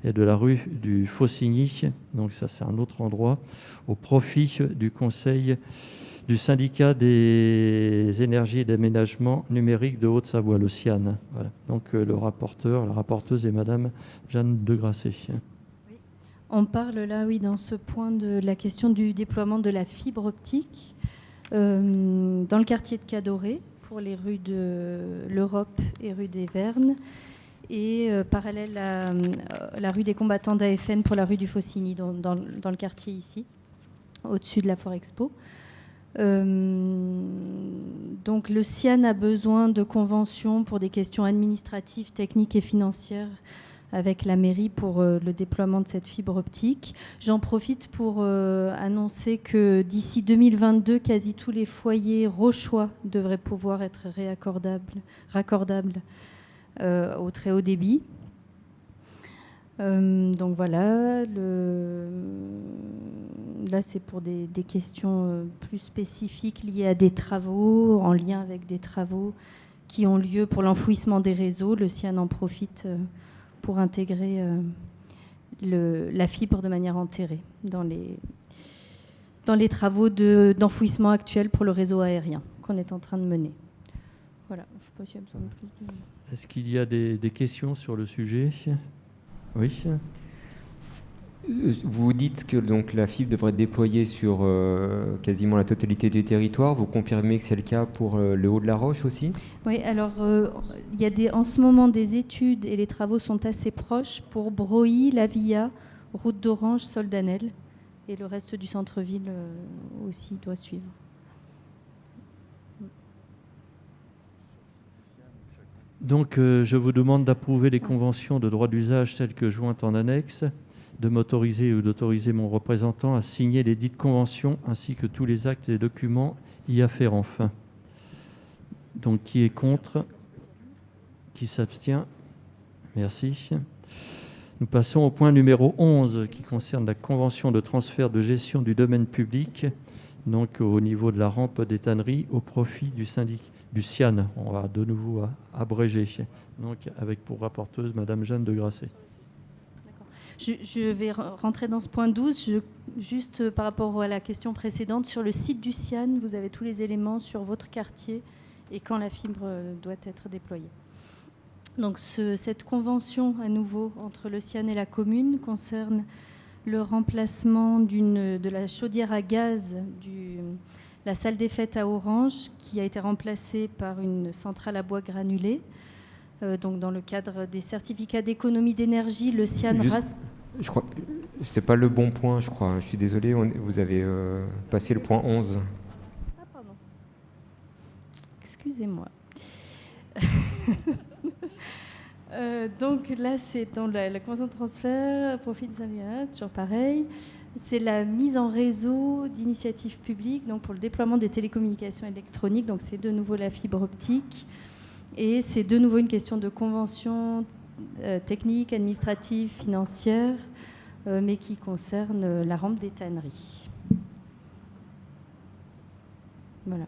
et de la rue du Faucigny, donc ça c'est un autre endroit, au profit du conseil du syndicat des énergies et d'aménagement numérique de Haute-Savoie, le CIAN. Voilà. Donc le rapporteur, la rapporteuse est Madame Jeanne de Grasset. On parle là, oui, dans ce point de la question du déploiement de la fibre optique dans le quartier de Cadoré, pour les rues de l'Europe et rue des Vernes, et parallèle à la rue des combattants d'AFN pour la rue du Faucigny, dans le quartier ici, au-dessus de la Foire Expo. Donc le CIAN a besoin de conventions pour des questions administratives, techniques et financières avec la mairie pour le déploiement de cette fibre optique. J'en profite pour annoncer que d'ici 2022, quasi tous les foyers rochois devraient pouvoir être raccordables au très haut débit. Donc voilà, là c'est pour des questions plus spécifiques liées à des travaux, en lien avec des travaux qui ont lieu pour l'enfouissement des réseaux. Le CIAN en profite pour intégrer la fibre de manière enterrée dans les travaux d'enfouissement actuels pour le réseau aérien qu'on est en train de mener. Voilà, je ne sais pas s'il y a besoin de plus de... Est-ce qu'il y a des questions sur le sujet ? Oui. Vous dites que donc, la fibre devrait être déployée sur quasiment la totalité du territoire. Vous confirmez que c'est le cas pour le Haut-de-la-Roche aussi ? Oui, alors il y a en ce moment des études et les travaux sont assez proches pour Broye, Lavilla, Route d'Orange, Soldanel. Et le reste du centre-ville aussi doit suivre. Donc, je vous demande d'approuver les conventions de droit d'usage telles que jointes en annexe, de m'autoriser ou d'autoriser mon représentant à signer les dites conventions ainsi que tous les actes et documents y afférents. Donc, qui est contre ? Qui s'abstient ? Merci. Nous passons au point numéro 11 qui concerne la convention de transfert de gestion du domaine public, donc au niveau de la rampe des tanneries au profit du CIAN. On va de nouveau abréger. Donc, avec pour rapporteuse Madame Jeanne de Grasset. Je vais rentrer dans ce point 12. Juste par rapport à la question précédente, sur le site du CIAN, vous avez tous les éléments sur votre quartier et quand la fibre doit être déployée. Donc cette convention, à nouveau, entre le CIAN et la commune concerne le remplacement de la chaudière à gaz la salle des fêtes à Orange, qui a été remplacée par une centrale à bois granulé. Donc dans le cadre des certificats d'économie d'énergie, le CIAN... Je crois que c'est pas le bon point, je crois. Je suis désolé, vous avez passé le point 11. Ah, pardon. Excusez-moi. Donc là, c'est dans la convention de transfert, profit des syndicats, toujours pareil. C'est la mise en réseau d'initiatives publiques donc pour le déploiement des télécommunications électroniques. Donc c'est de nouveau la fibre optique. Et c'est de nouveau une question de convention technique, administrative, financière, mais qui concerne la rampe des tanneries. Voilà,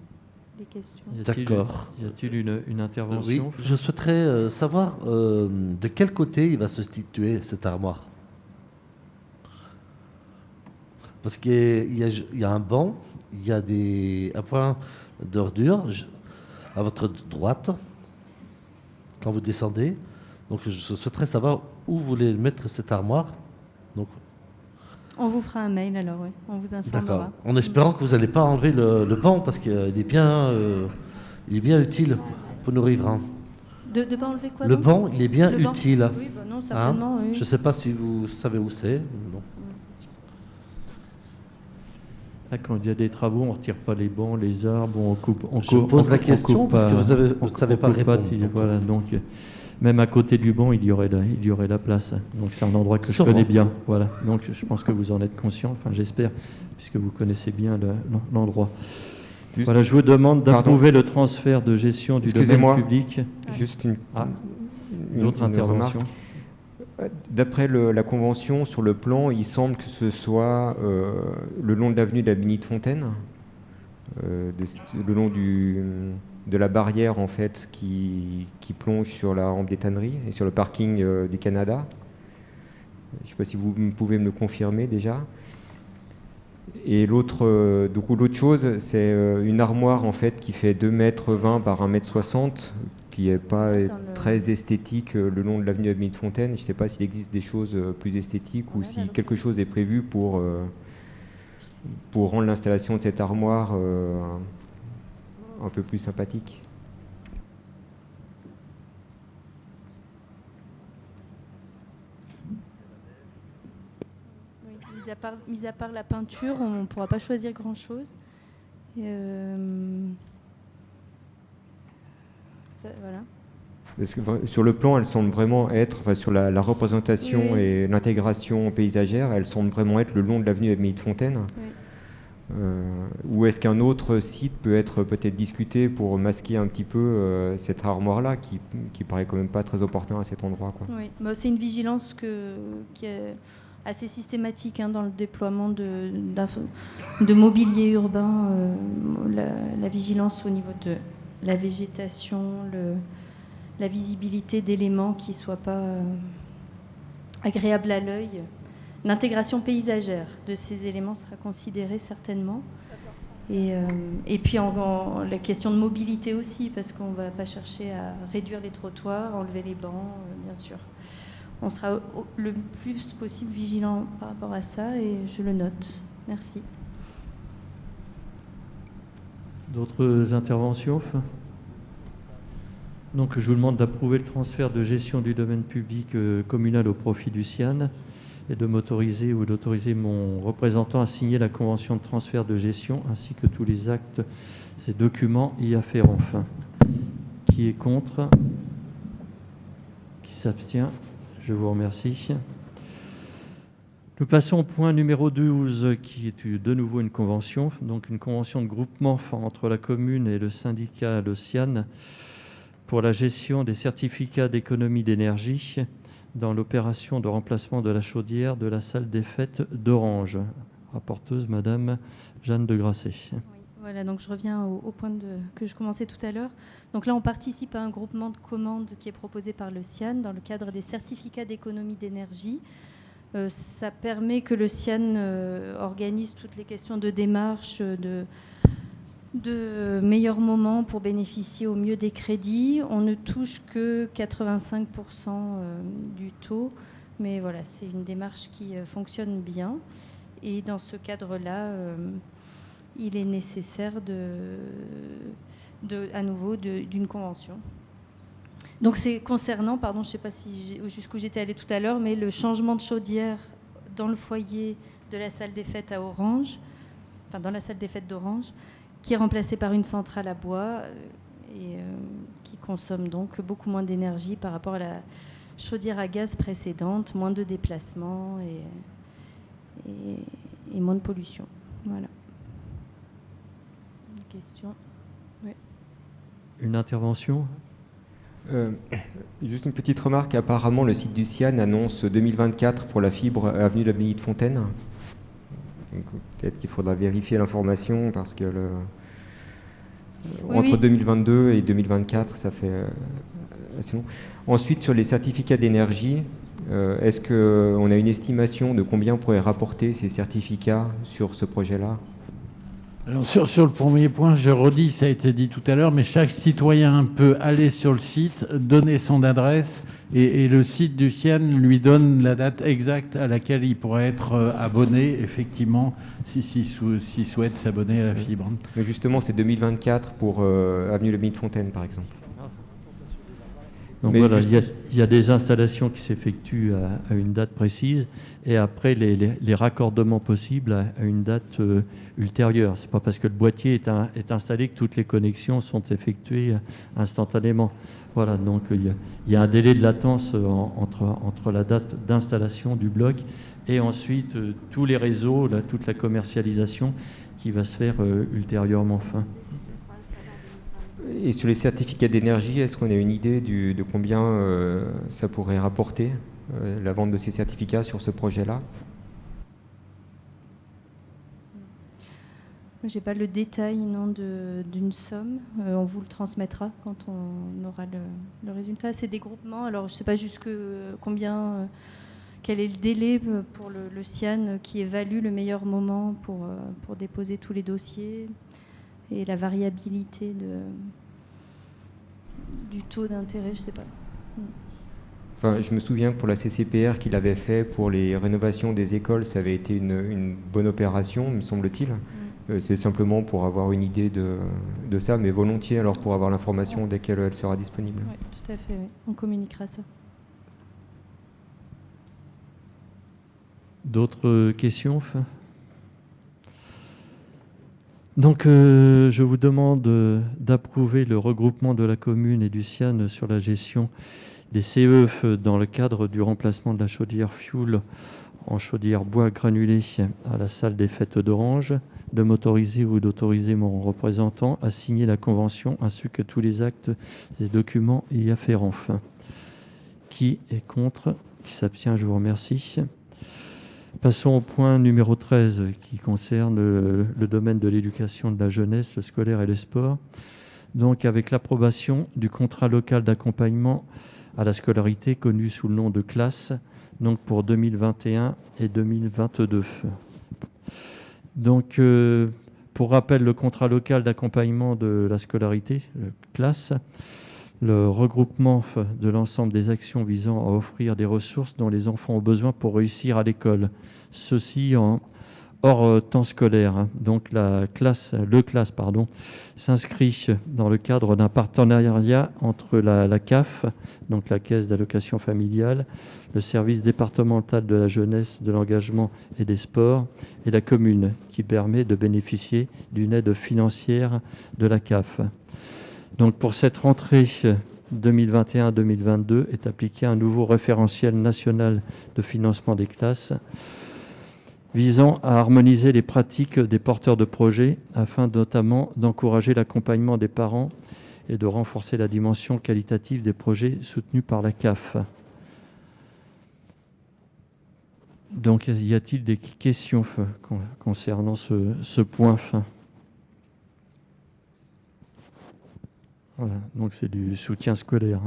des questions. D'accord. Y a-t-il une intervention ? Oui, je souhaiterais savoir de quel côté il va se situer cette armoire. Parce qu'il y a un banc, il y a un point d'ordure à votre droite, quand vous descendez. Donc je souhaiterais savoir où vous voulez mettre cette armoire. Donc, on vous fera un mail alors, oui. On vous informera. D'accord. En espérant que vous n'allez pas enlever le banc, parce qu'il est bien utile pour nos riverains. De ne pas enlever quoi? Le banc, il est bien utile. Oui, bah non, certainement. Oui. Je ne sais pas si vous savez où c'est. Non. Là, quand il y a des travaux, on ne retire pas les bancs, les arbres, on coupe. Je pose la question parce que vous ne savez pas répondre. Voilà, donc, même à côté du banc, il y aurait la place. Donc c'est un endroit que je connais bien. Voilà. Donc je pense que vous en êtes conscient, enfin j'espère, puisque vous connaissez bien l'endroit. Voilà, je vous demande d'approuver le transfert de gestion du domaine public. Juste une autre intervention. D'après la convention, sur le plan, il semble que ce soit le long de l'avenue de la Bénite-Fontaine, le long de la barrière en fait qui plonge sur la rampe des tanneries et sur le parking du Canada. Je ne sais pas si vous pouvez me le confirmer déjà. Et l'autre chose, c'est une armoire en fait qui fait 2,20 m par 1,60 m, qui n'est pas très esthétique le long de l'avenue Amélie de Fontaine. Je ne sais pas s'il existe des choses plus esthétiques ou si quelque chose est prévu pour rendre l'installation de cette armoire un peu plus sympathique. Oui, mis à part la peinture, on ne pourra pas choisir grand-chose. Voilà. Parce que sur le plan, elle semble vraiment être, enfin, sur la représentation Oui. et l'intégration paysagère, elle semble vraiment être le long de l'avenue Amélie de Fontaine. Oui. Ou est-ce qu'un autre site peut être peut-être discuté pour masquer un petit peu cette armoire-là, qui paraît quand même pas très opportun à cet endroit, quoi. Oui, bah, c'est une vigilance qui est assez systématique dans le déploiement de mobilier urbain, la vigilance au niveau de la végétation, la visibilité d'éléments qui ne soient pas agréables à l'œil. L'intégration paysagère de ces éléments sera considérée certainement. Et puis la question de mobilité aussi, parce qu'on ne va pas chercher à réduire les trottoirs, enlever les bancs, bien sûr. On sera le plus possible vigilant par rapport à ça et je le note. Merci. D'autres interventions? Donc, je vous demande d'approuver le transfert de gestion du domaine public communal au profit du CIAN et de m'autoriser ou d'autoriser mon représentant à signer la convention de transfert de gestion ainsi que tous les actes et documents y afférents. Qui est contre? Qui s'abstient? Je vous remercie. Nous passons au point numéro 12, qui est de nouveau une convention, donc une convention de groupement entre la commune et le syndicat L'Océan pour la gestion des certificats d'économie d'énergie dans l'opération de remplacement de la chaudière de la salle des fêtes d'Orange. Rapporteuse, Madame Jeanne de Grasset. Oui, voilà, donc je reviens au point que je commençais tout à l'heure. Donc là, on participe à un groupement de commandes qui est proposé par le CIAN dans le cadre des certificats d'économie d'énergie. Ça permet que le CIAN organise toutes les questions de démarche, de meilleurs moments pour bénéficier au mieux des crédits. On ne touche que 85% du taux, mais voilà, c'est une démarche qui fonctionne bien. Et dans ce cadre-là, il est nécessaire à nouveau d'une convention. Donc c'est concernant, pardon, je ne sais pas jusqu'où j'étais allée tout à l'heure, mais le changement de chaudière dans le foyer de la salle des fêtes à Orange, enfin dans la salle des fêtes d'Orange, qui est remplacée par une centrale à bois et qui consomme donc beaucoup moins d'énergie par rapport à la chaudière à gaz précédente, moins de déplacements et moins de pollution. Voilà. Une question? Oui. Une intervention? Juste une petite remarque, apparemment le site du CIAN annonce 2024 pour la fibre avenue de l'Amélie de Fontaine. Donc, peut-être qu'il faudra vérifier l'information parce que entre 2022 et 2024, ça fait assez long. Ensuite, sur les certificats d'énergie, est-ce qu'on a une estimation de combien pourraient rapporter ces certificats sur ce projet-là? Alors sur le premier point, je redis, ça a été dit tout à l'heure, mais chaque citoyen peut aller sur le site, donner son adresse et le site du CIAN lui donne la date exacte à laquelle il pourrait être abonné, effectivement, s'il souhaite s'abonner à la fibre. Mais justement, c'est 2024 pour avenue Amélie de Fontaine, par exemple. Donc voilà, il y a des installations qui s'effectuent à une date précise et après les raccordements possibles à une date ultérieure. Ce n'est pas parce que le boîtier est installé que toutes les connexions sont effectuées instantanément. Voilà, donc il y a un délai de latence entre la date d'installation du bloc et ensuite tous les réseaux, toute la commercialisation qui va se faire ultérieurement. Et sur les certificats d'énergie, est-ce qu'on a une idée de combien ça pourrait rapporter, la vente de ces certificats sur ce projet-là? Je n'ai pas le détail d'une somme. On vous le transmettra quand on aura le résultat. C'est des groupements. Alors, je ne sais pas quelle quel est le délai pour le CIAN qui évalue le meilleur moment pour déposer tous les dossiers et la variabilité du taux d'intérêt, je ne sais pas. Enfin, je me souviens que pour la CCPR qu'il avait fait pour les rénovations des écoles, ça avait été une bonne opération, me semble-t-il. C'est simplement pour avoir une idée de ça, mais volontiers alors pour avoir l'information dès qu'elle sera disponible. Oui, tout à fait, oui. On communiquera ça. D'autres questions? Donc, je vous demande d'approuver le regroupement de la commune et du CIAN sur la gestion des CEF dans le cadre du remplacement de la chaudière fioul en chaudière bois granulé à la salle des fêtes d'Orange, de m'autoriser ou d'autoriser mon représentant à signer la convention ainsi que tous les actes et documents y afférents. Qui est contre? Qui s'abstient? Je vous remercie. Passons au point numéro 13 qui concerne le domaine de l'éducation, de la jeunesse, le scolaire et le sport. Donc avec l'approbation du contrat local d'accompagnement à la scolarité connu sous le nom de classe, donc pour 2021 et 2022. Donc pour rappel, le contrat local d'accompagnement de la scolarité, classe, le regroupement de l'ensemble des actions visant à offrir des ressources dont les enfants ont besoin pour réussir à l'école. Ceci hors temps scolaire. Donc le classe s'inscrit dans le cadre d'un partenariat entre la CAF, donc la Caisse d'allocation familiale, le service départemental de la jeunesse, de l'engagement et des sports, et la commune, qui permet de bénéficier d'une aide financière de la CAF. Donc pour cette rentrée 2021-2022 est appliqué un nouveau référentiel national de financement des classes visant à harmoniser les pratiques des porteurs de projets afin notamment d'encourager l'accompagnement des parents et de renforcer la dimension qualitative des projets soutenus par la CAF. Donc, y a-t-il des questions concernant ce point? Voilà, donc c'est du soutien scolaire.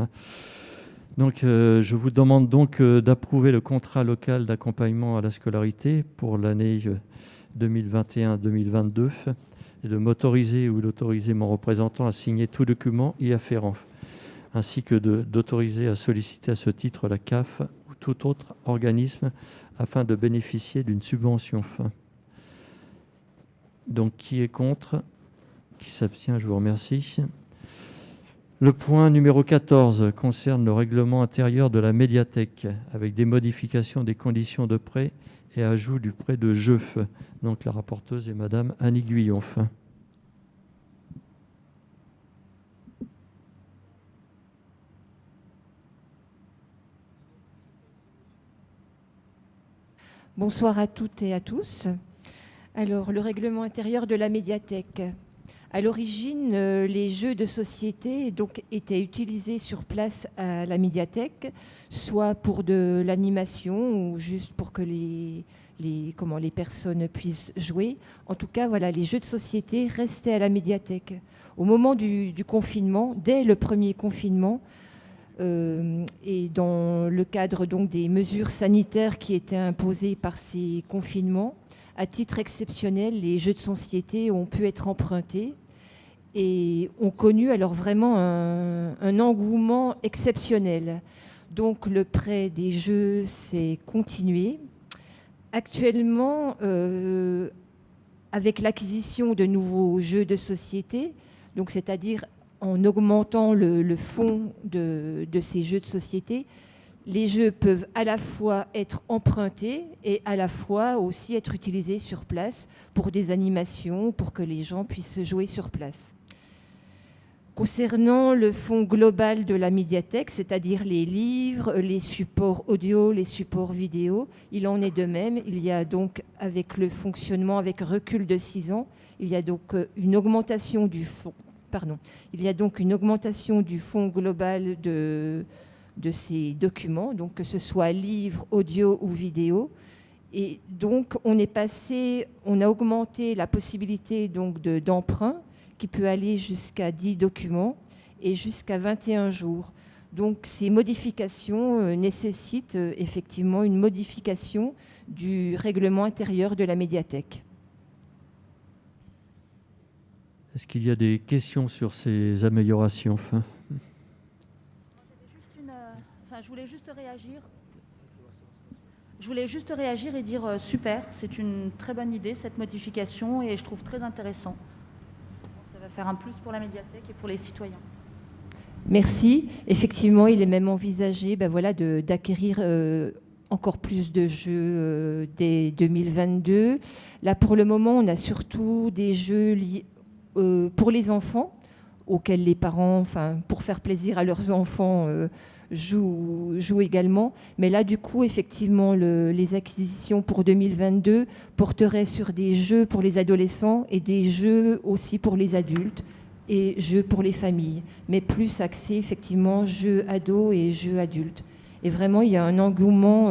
Donc, je vous demande donc d'approuver le contrat local d'accompagnement à la scolarité pour l'année 2021-2022 et de m'autoriser ou d'autoriser mon représentant à signer tout document y afférent, ainsi que d'autoriser à solliciter à ce titre la CAF ou tout autre organisme afin de bénéficier d'une subvention. Donc, qui est contre? Qui s'abstient? Je vous remercie. Le point numéro 14 concerne le règlement intérieur de la médiathèque avec des modifications des conditions de prêt et ajout du prêt de jeu. Donc la rapporteuse est Madame Annie Guillon. Bonsoir à toutes et à tous. Alors, le règlement intérieur de la médiathèque. À l'origine, les jeux de société donc, étaient utilisés sur place à la médiathèque, soit pour de l'animation ou juste pour que les personnes puissent jouer. En tout cas, voilà, les jeux de société restaient à la médiathèque. Au moment du confinement, dès le premier confinement, et dans le cadre donc, des mesures sanitaires qui étaient imposées par ces confinements, à titre exceptionnel, les jeux de société ont pu être empruntés et ont connu alors vraiment un engouement exceptionnel. Donc le prêt des jeux s'est continué. Actuellement, avec l'acquisition de nouveaux jeux de société, donc c'est-à-dire en augmentant le fonds de ces jeux de société, les jeux peuvent à la fois être empruntés et à la fois aussi être utilisés sur place pour des animations, pour que les gens puissent jouer sur place. Concernant le fonds global de la médiathèque, c'est-à-dire les livres, les supports audio, les supports vidéo, il en est de même. Il y a donc, avec le fonctionnement, avec recul de 6 ans, il y a donc une augmentation du fonds. Il y a donc une augmentation du fonds global de ces documents, donc que ce soit livres, audio ou vidéo. Et donc, on a augmenté la possibilité donc d'emprunt qui peut aller jusqu'à 10 documents et jusqu'à 21 jours. Donc ces modifications nécessitent effectivement une modification du règlement intérieur de la médiathèque. Est-ce qu'il y a des questions sur ces améliorations? Je voulais juste réagir et dire super, c'est une très bonne idée cette modification et je trouve très intéressant. Ça va faire un plus pour la médiathèque et pour les citoyens. Merci. Effectivement, il est même envisagé d'acquérir encore plus de jeux dès 2022. Là, pour le moment, on a surtout des jeux liés pour les enfants, auxquels les parents, pour faire plaisir à leurs enfants, jouent également. Mais là, du coup, effectivement, les acquisitions pour 2022 porteraient sur des jeux pour les adolescents et des jeux aussi pour les adultes et jeux pour les familles, mais plus axés, effectivement, jeux ados et jeux adultes. Et vraiment, il y a un engouement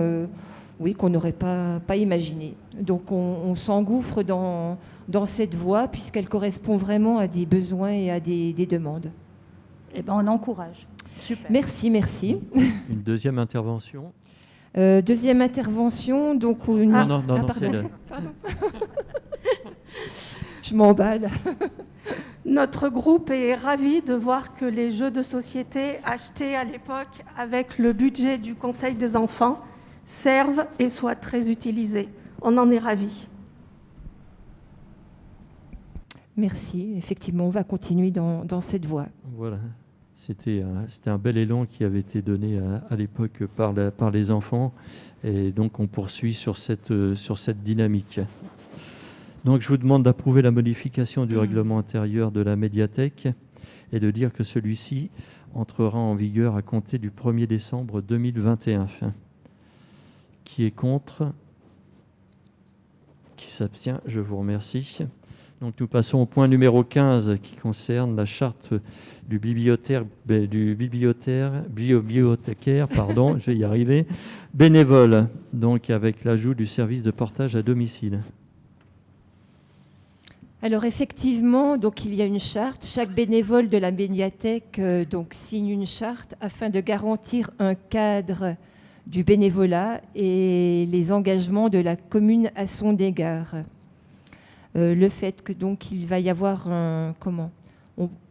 qu'on n'aurait pas imaginé. Donc, on s'engouffre dans cette voie puisqu'elle correspond vraiment à des besoins et à des demandes. Eh ben, on encourage. Super. Merci. Une deuxième intervention. Deuxième intervention, donc... Non, pardon. Pardon. Je m'emballe. Notre groupe est ravi de voir que les jeux de société achetés à l'époque avec le budget du Conseil des enfants servent et soient très utilisés. On en est ravis. Merci. Effectivement, on va continuer dans cette voie. Voilà. C'était un bel élan qui avait été donné à l'époque par les enfants. Et donc, on poursuit sur cette dynamique. Donc, je vous demande d'approuver la modification du règlement intérieur de la médiathèque et de dire que celui-ci entrera en vigueur à compter du 1er décembre 2021. Qui est contre? Qui s'abstient? Je vous remercie. Donc, nous passons au point numéro 15 qui concerne la charte du bibliothécaire, pardon, je vais y arriver, bénévole, donc avec l'ajout du service de portage à domicile. Alors effectivement, donc il y a une charte. Chaque bénévole de la médiathèque signe une charte afin de garantir un cadre du bénévolat et les engagements de la commune à son égard. Le fait que donc il va y avoir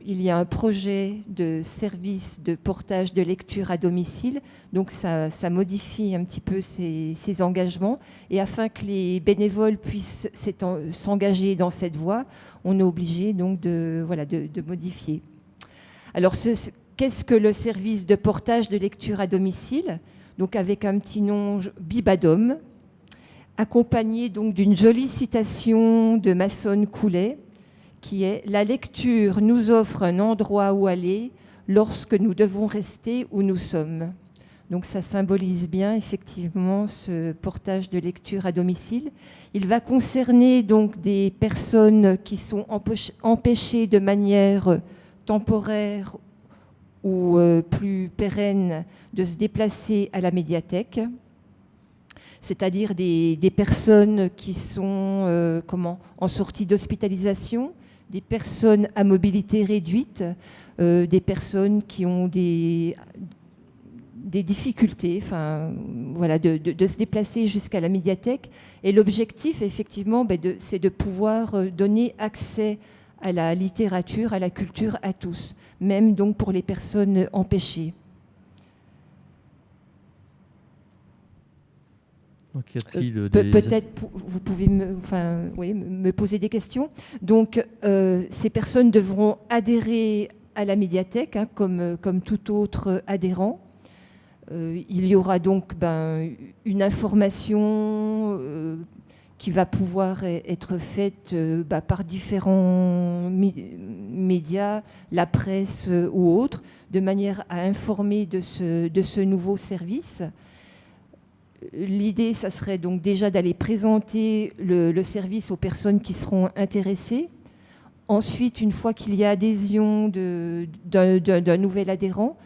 il y a un projet de service de portage de lecture à domicile, donc ça modifie un petit peu ces engagements. Et afin que les bénévoles puissent s'engager dans cette voie, on est obligé donc de modifier. Alors, qu'est-ce que le service de portage de lecture à domicile? Donc, avec un petit nom Bibadom, accompagné donc d'une jolie citation de Masson Coulet, qui est « La lecture nous offre un endroit où aller lorsque nous devons rester où nous sommes ». Donc ça symbolise bien effectivement ce portage de lecture à domicile. Il va concerner donc des personnes qui sont empêchées de manière temporaire ou plus pérenne de se déplacer à la médiathèque, c'est-à-dire des personnes qui sont en sortie d'hospitalisation, des personnes à mobilité réduite, des personnes qui ont des difficultés, de se déplacer jusqu'à la médiathèque. Et l'objectif, effectivement, c'est de pouvoir donner accès à la littérature, à la culture à tous, même donc pour les personnes empêchées. Peut-être vous pouvez me poser des questions. Donc, ces personnes devront adhérer à la médiathèque comme tout autre adhérent. Il y aura donc une information qui va pouvoir être faite par différents médias, la presse ou autres, de manière à informer de ce nouveau service. L'idée, ça serait donc déjà d'aller présenter le service aux personnes qui seront intéressées. Ensuite, une fois qu'il y a adhésion d'un nouvel adhérent,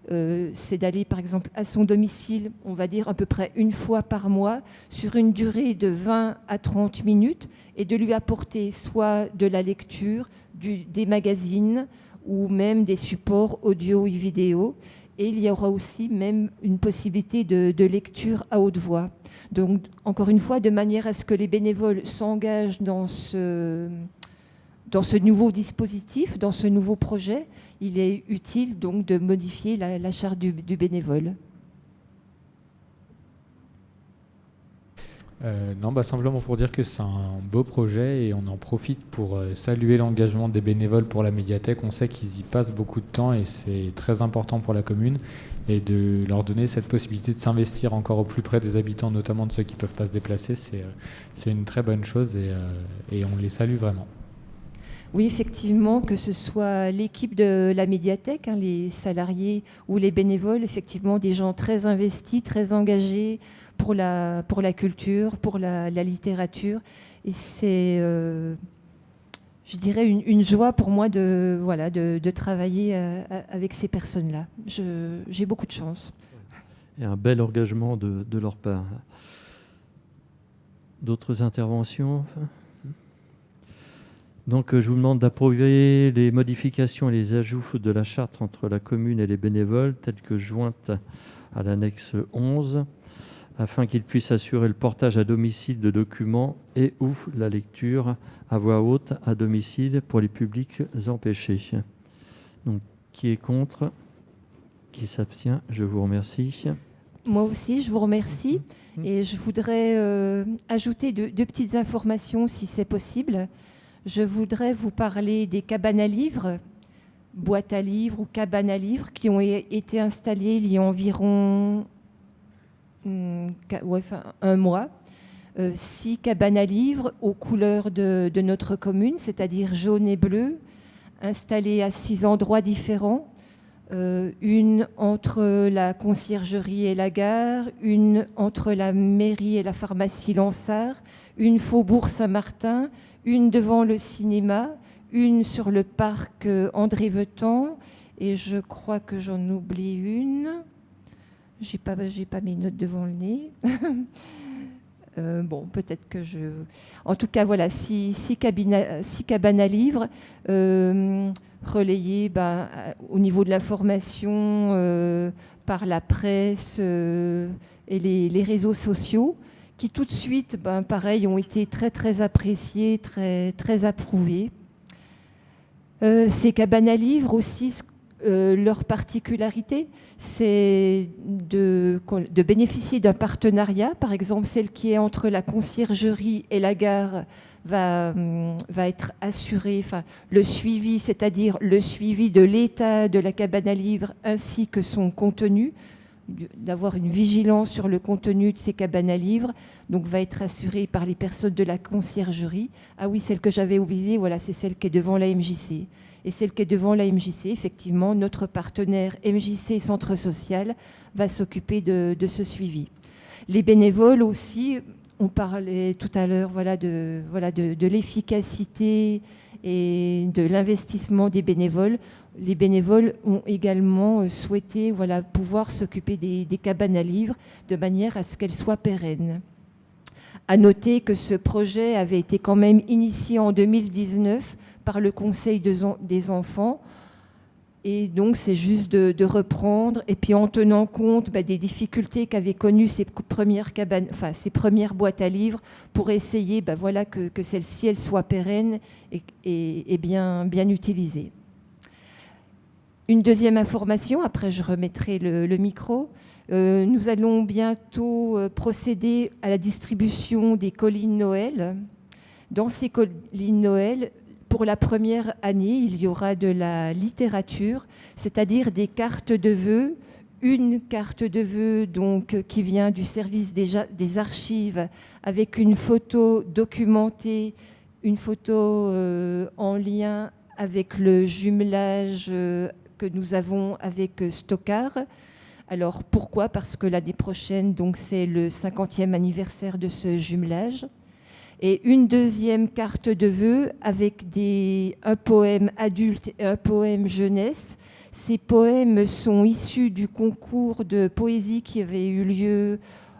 c'est d'aller par exemple à son domicile, on va dire à peu près une fois par mois, sur une durée de 20 à 30 minutes, et de lui apporter soit de la lecture, des magazines, ou même des supports audio et vidéo. Et il y aura aussi même une possibilité de lecture à haute voix. Donc, encore une fois, de manière à ce que les bénévoles s'engagent dans ce nouveau dispositif, dans ce nouveau projet, il est utile donc de modifier la charte du bénévole. Non, simplement pour dire que c'est un beau projet et on en profite pour saluer l'engagement des bénévoles pour la médiathèque. On sait qu'ils y passent beaucoup de temps et c'est très important pour la commune, et de leur donner cette possibilité de s'investir encore au plus près des habitants, notamment de ceux qui ne peuvent pas se déplacer, c'est une très bonne chose et on les salue vraiment. Oui, effectivement, que ce soit l'équipe de la médiathèque, les salariés ou les bénévoles, effectivement, des gens très investis, très engagés pour la culture, pour la littérature. Et c'est, je dirais, une joie pour moi de travailler avec ces personnes-là. J'ai beaucoup de chance. Et un bel engagement de leur part. D'autres interventions ? Donc, je vous demande d'approuver les modifications et les ajouts de la charte entre la commune et les bénévoles, telles que jointes à l'annexe 11, afin qu'ils puissent assurer le portage à domicile de documents et ou la lecture à voix haute à domicile pour les publics empêchés. Donc, qui est contre ? Qui s'abstient ? Je vous remercie. Moi aussi, je vous remercie. Et je voudrais ajouter deux petites informations, si c'est possible. Je voudrais vous parler des cabanes à livres, boîtes à livres ou cabanes à livres qui ont été installées il y a environ un mois. 6 cabanes à livres aux couleurs de notre commune, c'est-à-dire jaune et bleu, installées à 6 endroits différents. Une entre la conciergerie et la gare, une entre la mairie et la pharmacie Lansart, une Faubourg Saint-Martin, une devant le cinéma, une sur le parc André Vetan, et je crois que j'en oublie une. J'ai pas mes notes devant le nez. Bon, peut-être que je... En tout cas, voilà, 6 cabanes à livres relayées au niveau de l'information par la presse et les réseaux sociaux, qui tout de suite, pareil, ont été très, très appréciés, très, très approuvés. Ces cabanes à livres aussi, leur particularité, c'est de bénéficier d'un partenariat. Par exemple, celle qui est entre la conciergerie et la gare va être assurée, le suivi, c'est-à-dire le suivi de l'état de la cabane à livres ainsi que son contenu, d'avoir une vigilance sur le contenu de ces cabanes à livres, donc va être assurée par les personnes de la conciergerie. Ah oui, celle que j'avais oubliée, voilà, c'est celle qui est devant la MJC. Et celle qui est devant la MJC, effectivement, notre partenaire MJC Centre Social va s'occuper de ce suivi. Les bénévoles aussi, on parlait tout à l'heure de l'efficacité et de l'investissement des bénévoles. Les bénévoles ont également souhaité pouvoir s'occuper des cabanes à livres de manière à ce qu'elles soient pérennes. À noter que ce projet avait été quand même initié en 2019 par le Conseil des enfants. Et donc, c'est juste de reprendre, et puis en tenant compte des difficultés qu'avaient connues ces premières boîtes à livres, pour essayer que celles-ci elles soient pérennes et bien utilisées. Une deuxième information, après je remettrai le micro. Nous allons bientôt procéder à la distribution des colis de Noël. Dans ces colis de Noël, pour la première année, il y aura de la littérature, c'est-à-dire des cartes de vœux. Une carte de vœux donc, qui vient du service des archives avec une photo documentée, une photo en lien avec le jumelage que nous avons avec Stockard. Alors pourquoi ? Parce que l'année prochaine, donc, c'est le 50e anniversaire de ce jumelage. Et une deuxième carte de vœux avec un poème adulte et un poème jeunesse. Ces poèmes sont issus du concours de poésie qui avait eu lieu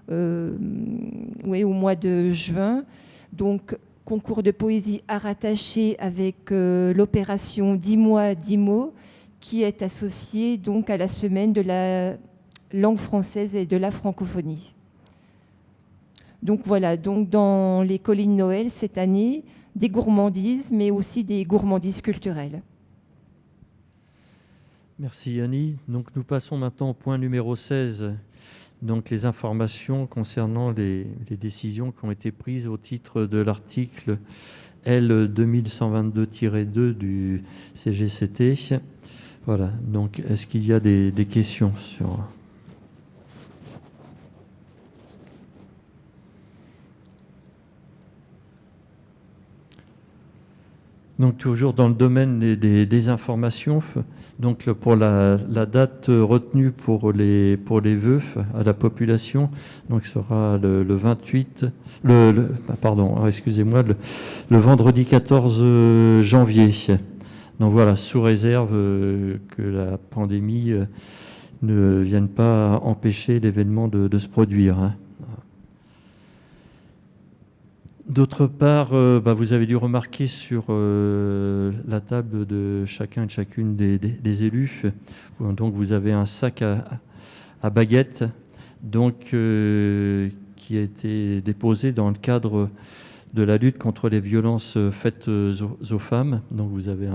au mois de juin. Donc, concours de poésie à rattacher avec l'opération 10 mois, 10 mots, qui est associée donc à la semaine de la langue française et de la francophonie. Donc voilà, donc dans les collines Noël cette année, des gourmandises, mais aussi des gourmandises culturelles. Merci Annie. Donc nous passons maintenant au point numéro 16. Donc les informations concernant les décisions qui ont été prises au titre de l'article L 2122-2 du CGCT. Voilà. Donc est-ce qu'il y a des questions sur... Donc toujours dans le domaine des informations, donc pour la date retenue pour les vœux à la population, donc sera le 28, excusez-moi, le vendredi 14 janvier. Donc voilà, sous réserve que la pandémie ne vienne pas empêcher l'événement de se produire, hein. D'autre part, vous avez dû remarquer sur la table de chacun et de chacune des élus, donc vous avez un sac à baguettes donc, qui a été déposé dans le cadre de la lutte contre les violences faites aux femmes. Donc vous avez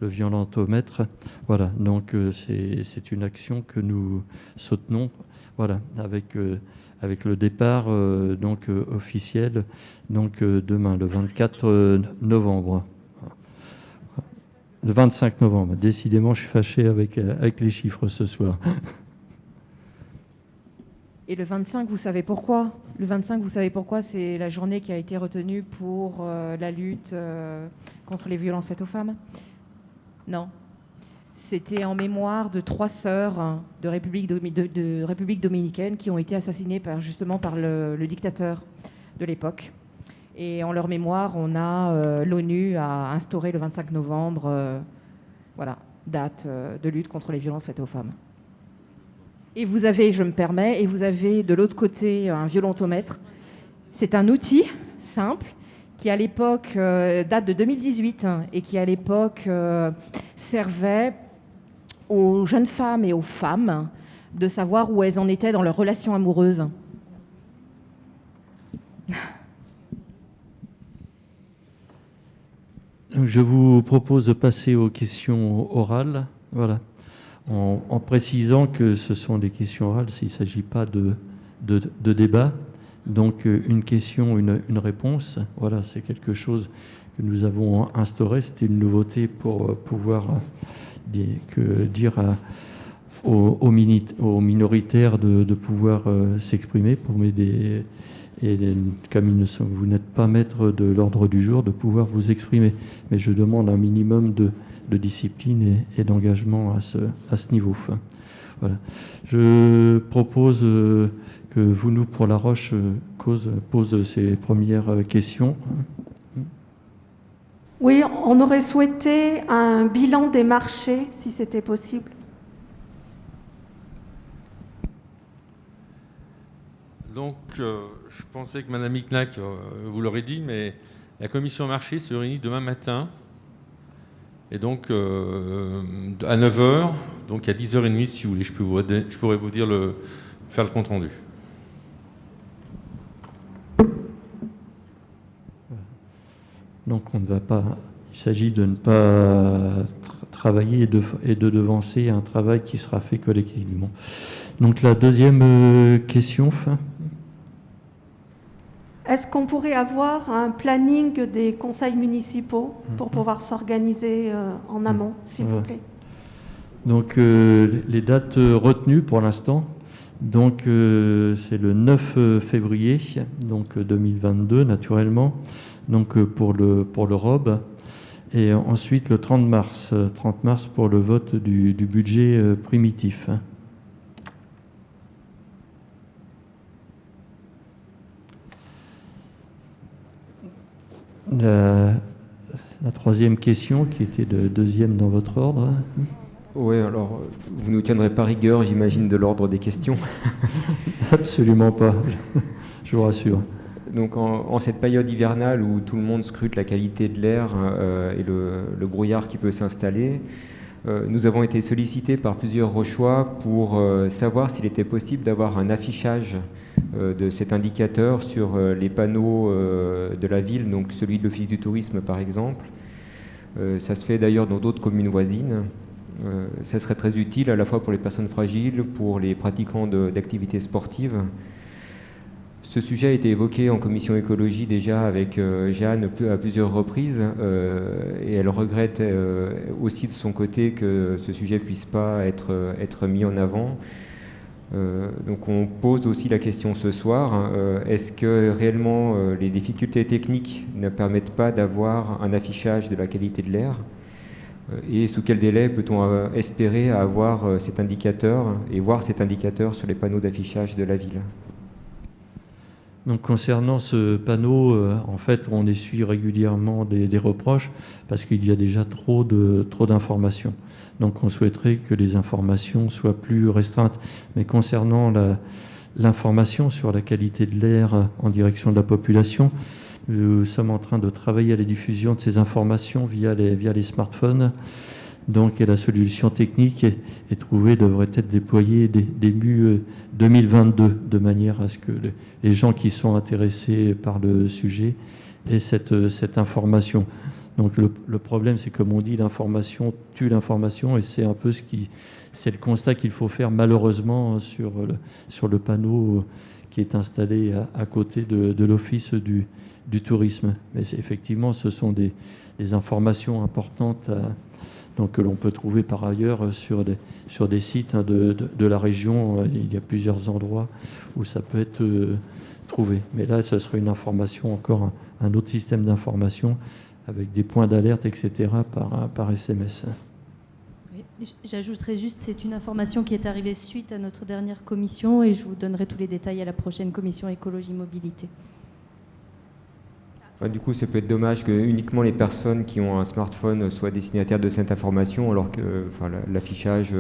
le violentomètre. Voilà, donc c'est une action que nous soutenons, voilà, avec le départ officiel demain, le 24 novembre. Le 25 novembre. Décidément, je suis fâché avec les chiffres ce soir. Et le 25, vous savez pourquoi ? Le 25, vous savez pourquoi ? C'est la journée qui a été retenue pour la lutte contre les violences faites aux femmes ? Non. C'était en mémoire de 3 sœurs de République dominicaine qui ont été assassinées par le dictateur de l'époque. Et en leur mémoire, l'ONU a instauré le 25 novembre, date de lutte contre les violences faites aux femmes. Et vous avez, je me permets, de l'autre côté un violentomètre. C'est un outil simple qui à l'époque date de 2018 et qui à l'époque servait aux jeunes femmes et aux femmes de savoir où elles en étaient dans leur relation amoureuse. Je vous propose de passer aux questions orales, voilà, en précisant que ce sont des questions orales, s'il ne s'agit pas de débat. Donc une question, une réponse, voilà, c'est quelque chose que nous avons instauré, c'était une nouveauté pour pouvoir dire aux minoritaires de pouvoir s'exprimer, pour m'aider, et comme vous n'êtes pas maître de l'ordre du jour, de pouvoir vous exprimer. Mais je demande un minimum de discipline et d'engagement à ce niveau. Voilà. Je propose que Vounou pour la Roche pose ses premières questions. Oui, on aurait souhaité un bilan des marchés, si c'était possible. Donc, je pensais que Mme Micnac vous l'aurait dit, mais la commission marché se réunit demain matin. Et donc, à 9h, donc à 10h30, si vous voulez, je pourrais vous dire faire le compte-rendu. Donc, on ne va pas... Il s'agit de ne pas travailler et de devancer un travail qui sera fait collectivement. Donc, la deuxième question... Est-ce qu'on pourrait avoir un planning des conseils municipaux pour pouvoir s'organiser en amont, s'il vous plaît ? Donc, les dates retenues pour l'instant, donc c'est le 9 février donc 2022, naturellement, donc pour le ROB, et ensuite le 30 mars pour le vote du budget primitif. La troisième question, qui était le deuxième dans votre ordre. Oui, alors, vous ne nous tiendrez pas rigueur, j'imagine, de l'ordre des questions. Absolument pas, je vous rassure. Donc, en cette période hivernale où tout le monde scrute la qualité de l'air et le brouillard qui peut s'installer, Nous avons été sollicités par plusieurs Rochois pour savoir s'il était possible d'avoir un affichage de cet indicateur sur les panneaux de la ville, donc celui de l'Office du tourisme par exemple. Ça se fait d'ailleurs dans d'autres communes voisines. Ça serait très utile à la fois pour les personnes fragiles, pour les pratiquants d'activités sportives. Ce sujet a été évoqué en commission écologie déjà avec Jeanne à plusieurs reprises et elle regrette aussi de son côté que ce sujet ne puisse pas être mis en avant. Donc on pose aussi la question ce soir, est-ce que réellement les difficultés techniques ne permettent pas d'avoir un affichage de la qualité de l'air et sous quel délai peut-on espérer avoir cet indicateur et voir cet indicateur sur les panneaux d'affichage de la ville? Donc concernant ce panneau, en fait, on essuie régulièrement des reproches parce qu'il y a déjà trop d'informations. Donc on souhaiterait que les informations soient plus restreintes. Mais concernant l'information sur la qualité de l'air en direction de la population, nous sommes en train de travailler à la diffusion de ces informations via les smartphones. Donc, et la solution technique est trouvée, devrait être déployée début 2022, de manière à ce que les gens qui sont intéressés par le sujet aient cette information. Donc, le problème, c'est comme on dit, l'information tue l'information, et c'est un peu c'est le constat qu'il faut faire malheureusement sur le panneau qui est installé à côté de l'Office du tourisme. Mais effectivement, ce sont des informations importantes donc, que l'on peut trouver par ailleurs sur des sites de la région. Il y a plusieurs endroits où ça peut être trouvé. Mais là, ce serait une information, encore un autre système d'information avec des points d'alerte, etc. par SMS. Oui. J'ajouterais juste, c'est une information qui est arrivée suite à notre dernière commission et je vous donnerai tous les détails à la prochaine commission écologie-mobilité. Du coup, ça peut être dommage que uniquement les personnes qui ont un smartphone soient destinataires de cette information, alors que l'affichage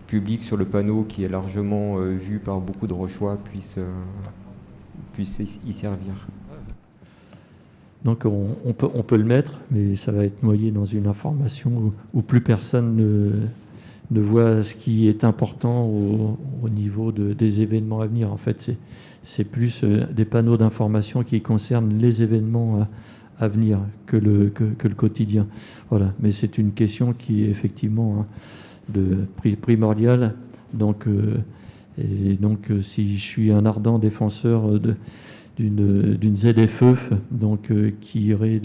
public sur le panneau, qui est largement vu par beaucoup de Rochois, puisse y servir. Donc on peut le mettre, mais ça va être noyé dans une information où plus personne ne voit ce qui est important au niveau des événements à venir. En fait, c'est plus des panneaux d'information qui concernent les événements à venir que le quotidien. Voilà. Mais c'est une question qui est effectivement primordiale. Donc, si je suis un ardent défenseur d'une ZFE, donc qui irait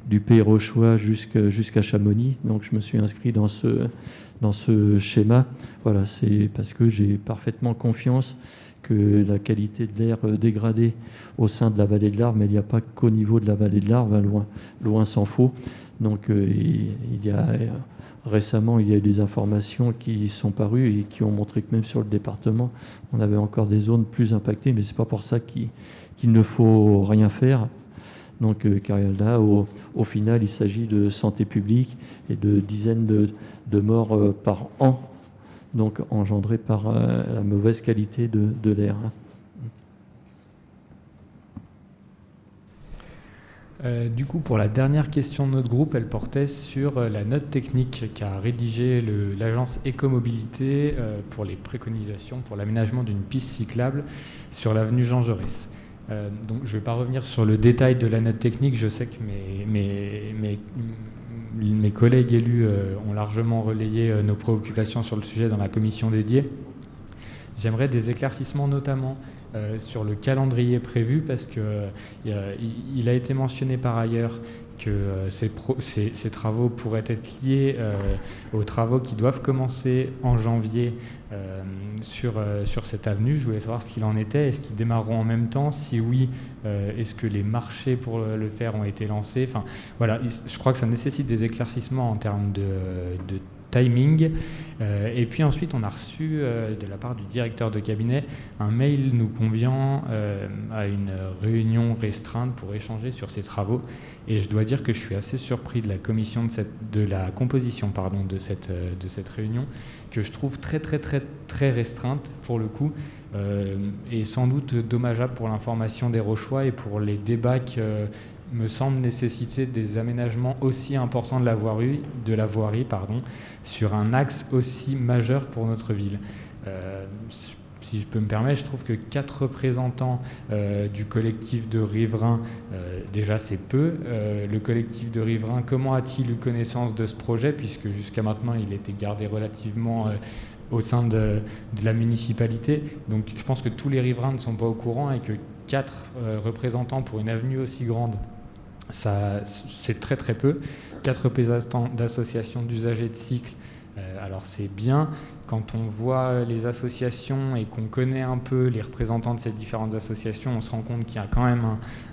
du Pays Rochois jusqu'à Chamonix, donc je me suis inscrit dans ce schéma. Voilà, c'est parce que j'ai parfaitement confiance que la qualité de l'air dégradée au sein de la vallée de l'Arve, mais il n'y a pas qu'au niveau de la vallée de l'Arve, loin s'en faut. Donc récemment, il y a eu des informations qui sont parues et qui ont montré que même sur le département, on avait encore des zones plus impactées, mais ce n'est pas pour ça qu'il ne faut rien faire. Donc, car là, au final, il s'agit de santé publique et de dizaines de morts par an, donc engendrées par la mauvaise qualité de l'air. Du coup, pour la dernière question de notre groupe, elle portait sur la note technique qu'a rédigée l'agence Écomobilité pour les préconisations pour l'aménagement d'une piste cyclable sur l'avenue Jean Jaurès. Donc, je ne vais pas revenir sur le détail de la note technique. Je sais que mes collègues élus ont largement relayé nos préoccupations sur le sujet dans la commission dédiée. J'aimerais des éclaircissements notamment sur le calendrier prévu, parce qu'il a été mentionné par ailleurs que ces travaux pourraient être liés aux travaux qui doivent commencer en janvier sur cette avenue. Je voulais savoir ce qu'il en était. Est-ce qu'ils démarreront en même temps? Si oui, est-ce que les marchés pour le faire ont été lancés? Enfin, voilà, je crois que ça nécessite des éclaircissements en termes de timing. Et puis ensuite, on a reçu de la part du directeur de cabinet un mail nous conviant à une réunion restreinte pour échanger sur ces travaux. Et je dois dire que je suis assez surpris de la composition de cette réunion, que je trouve très très très très restreinte pour le coup, et sans doute dommageable pour l'information des Rochois et pour les débats me semble nécessiter des aménagements aussi importants de la voirie, sur un axe aussi majeur pour notre ville. Si je peux me permettre, je trouve que 4 représentants du collectif de riverains, déjà c'est peu. Le collectif de riverains, comment a-t-il eu connaissance de ce projet, puisque jusqu'à maintenant il était gardé relativement au sein de la municipalité. Donc je pense que tous les riverains ne sont pas au courant et que 4 représentants pour une avenue aussi grande, ça, c'est très très peu. 4 représentants d'associations d'usagers de cycle, alors c'est bien. Quand on voit les associations et qu'on connaît un peu les représentants de ces différentes associations, on se rend compte qu'il y a quand même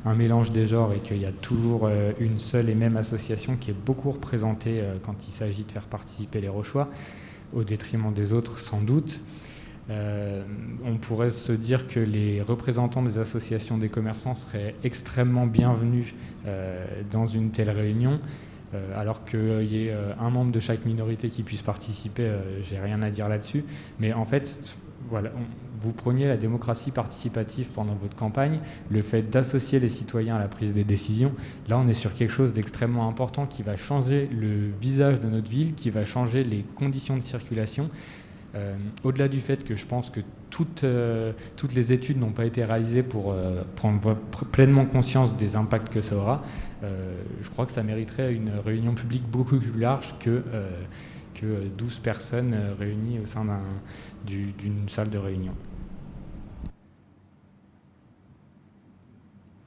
un mélange des genres et qu'il y a toujours une seule et même association qui est beaucoup représentée quand il s'agit de faire participer les Rochois, au détriment des autres sans doute. On pourrait se dire que les représentants des associations des commerçants seraient extrêmement bienvenus dans une telle réunion. Alors qu'il y ait un membre de chaque minorité qui puisse participer, j'ai rien à dire là-dessus. Mais en fait, voilà, vous preniez la démocratie participative pendant votre campagne, le fait d'associer les citoyens à la prise des décisions. Là, on est sur quelque chose d'extrêmement important qui va changer le visage de notre ville, qui va changer les conditions de circulation. Au-delà du fait que je pense que toutes les études n'ont pas été réalisées pour prendre pleinement conscience des impacts que ça aura, je crois que ça mériterait une réunion publique beaucoup plus large que 12 personnes réunies au sein d'une salle de réunion.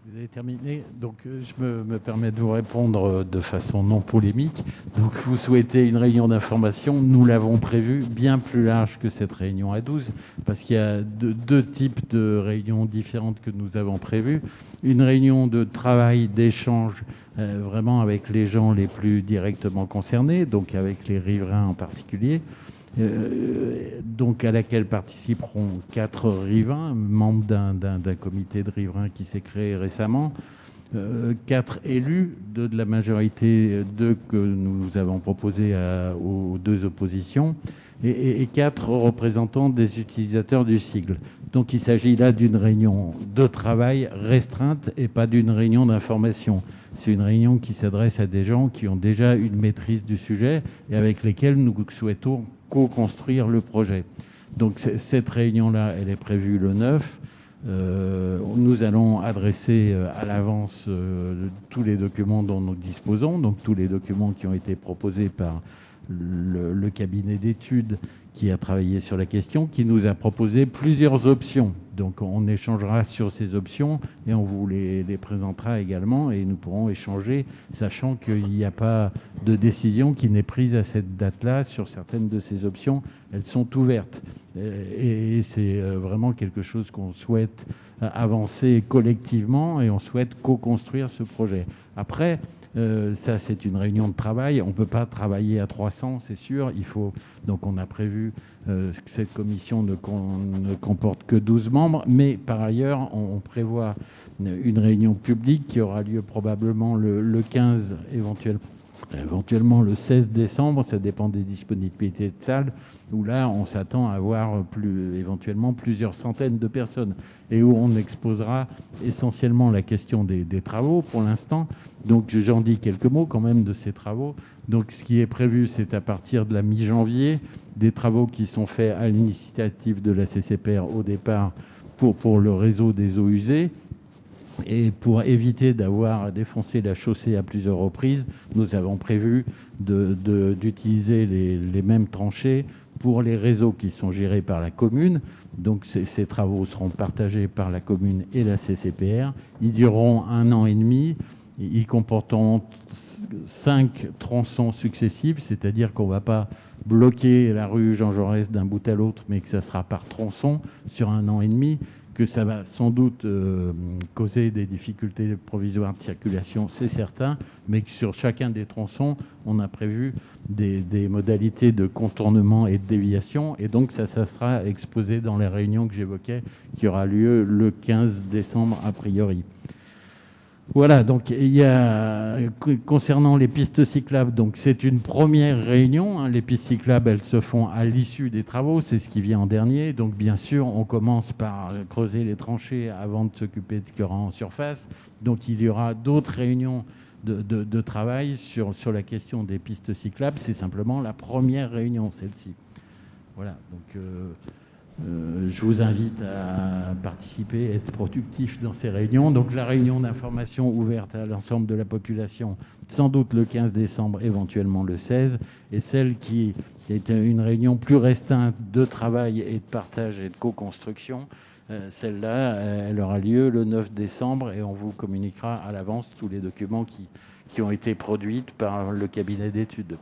Vous avez terminé. Donc, je me permets de vous répondre de façon non polémique. Donc, vous souhaitez une réunion d'information. Nous l'avons prévue bien plus large que cette réunion à 12, parce qu'il y a deux types de réunions différentes que nous avons prévues. Une réunion de travail, d'échange, vraiment avec les gens les plus directement concernés, donc avec les riverains en particulier. Donc à laquelle participeront 4 riverains, membres d'un comité de riverains qui s'est créé récemment, 4 élus, 2 de la majorité, 2 que nous avons proposés aux 2 oppositions, et 4 représentants des utilisateurs du sigle. Donc il s'agit là d'une réunion de travail restreinte et pas d'une réunion d'information. C'est une réunion qui s'adresse à des gens qui ont déjà une maîtrise du sujet et avec lesquels nous souhaitons co-construire le projet. Donc cette réunion-là, elle est prévue le 9. Nous allons adresser à l'avance tous les documents dont nous disposons, donc tous les documents qui ont été proposés par le cabinet d'études qui a travaillé sur la question, qui nous a proposé plusieurs options. Donc on échangera sur ces options et on vous les présentera également et nous pourrons échanger, sachant qu'il n'y a pas de décision qui n'est prise à cette date-là sur certaines de ces options. Elles sont ouvertes et c'est vraiment quelque chose qu'on souhaite avancer collectivement et on souhaite co-construire ce projet. Après, ça, c'est une réunion de travail. On ne peut pas travailler à 300, c'est sûr. Donc, on a prévu que cette commission ne comporte que 12 membres. Mais par ailleurs, on prévoit une réunion publique qui aura lieu probablement le 15, éventuellement le 16 décembre. Ça dépend des disponibilités de salles, où là, on s'attend à avoir éventuellement plusieurs centaines de personnes et où on exposera essentiellement la question des travaux pour l'instant. Donc j'en dis quelques mots quand même de ces travaux. Donc ce qui est prévu, c'est à partir de la mi-janvier, des travaux qui sont faits à l'initiative de la CCPR au départ pour le réseau des eaux usées. Et pour éviter d'avoir à défoncer la chaussée à plusieurs reprises, nous avons prévu d'utiliser les mêmes tranchées pour les réseaux qui sont gérés par la commune. Donc ces travaux seront partagés par la commune et la CCPR. Ils dureront 1 an et demi. Ils comporteront 5 tronçons successifs, c'est-à-dire qu'on ne va pas bloquer la rue Jean Jaurès d'un bout à l'autre, mais que ça sera par tronçon sur 1 an et demi, que ça va sans doute causer des difficultés provisoires de circulation, c'est certain, mais que sur chacun des tronçons, on a prévu des modalités de contournement et de déviation, et donc ça sera exposé dans les réunions que j'évoquais, qui aura lieu le 15 décembre a priori. Voilà, donc il y a, concernant les pistes cyclables, donc c'est une première réunion, hein. Les pistes cyclables, elles se font à l'issue des travaux, c'est ce qui vient en dernier. Donc bien sûr, on commence par creuser les tranchées avant de s'occuper de ce qu'il y aura en surface. Donc il y aura d'autres réunions de travail sur la question des pistes cyclables. C'est simplement la première réunion, celle-ci. Voilà, donc je vous invite à participer, à être productif dans ces réunions. Donc la réunion d'information ouverte à l'ensemble de la population, sans doute le 15 décembre, éventuellement le 16, et celle qui est une réunion plus restreinte de travail et de partage et de co-construction, celle-là, elle aura lieu le 9 décembre et on vous communiquera à l'avance tous les documents qui ont été produits par le cabinet d'études.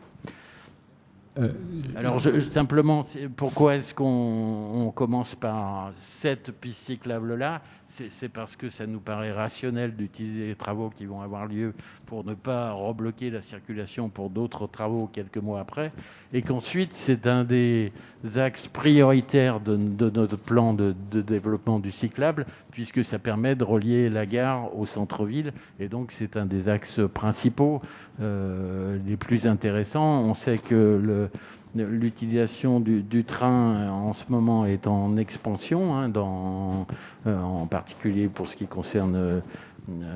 Alors, simplement, pourquoi est-ce qu'on commence par cette piste cyclable-là ? C'est parce que ça nous paraît rationnel d'utiliser les travaux qui vont avoir lieu pour ne pas rebloquer la circulation pour d'autres travaux quelques mois après, et qu'ensuite, c'est un des axes prioritaires de notre plan de développement du cyclable, puisque ça permet de relier la gare au centre-ville, et donc c'est un des axes principaux les plus intéressants. On sait que l'utilisation du train en ce moment est en expansion, hein, en particulier pour ce qui concerne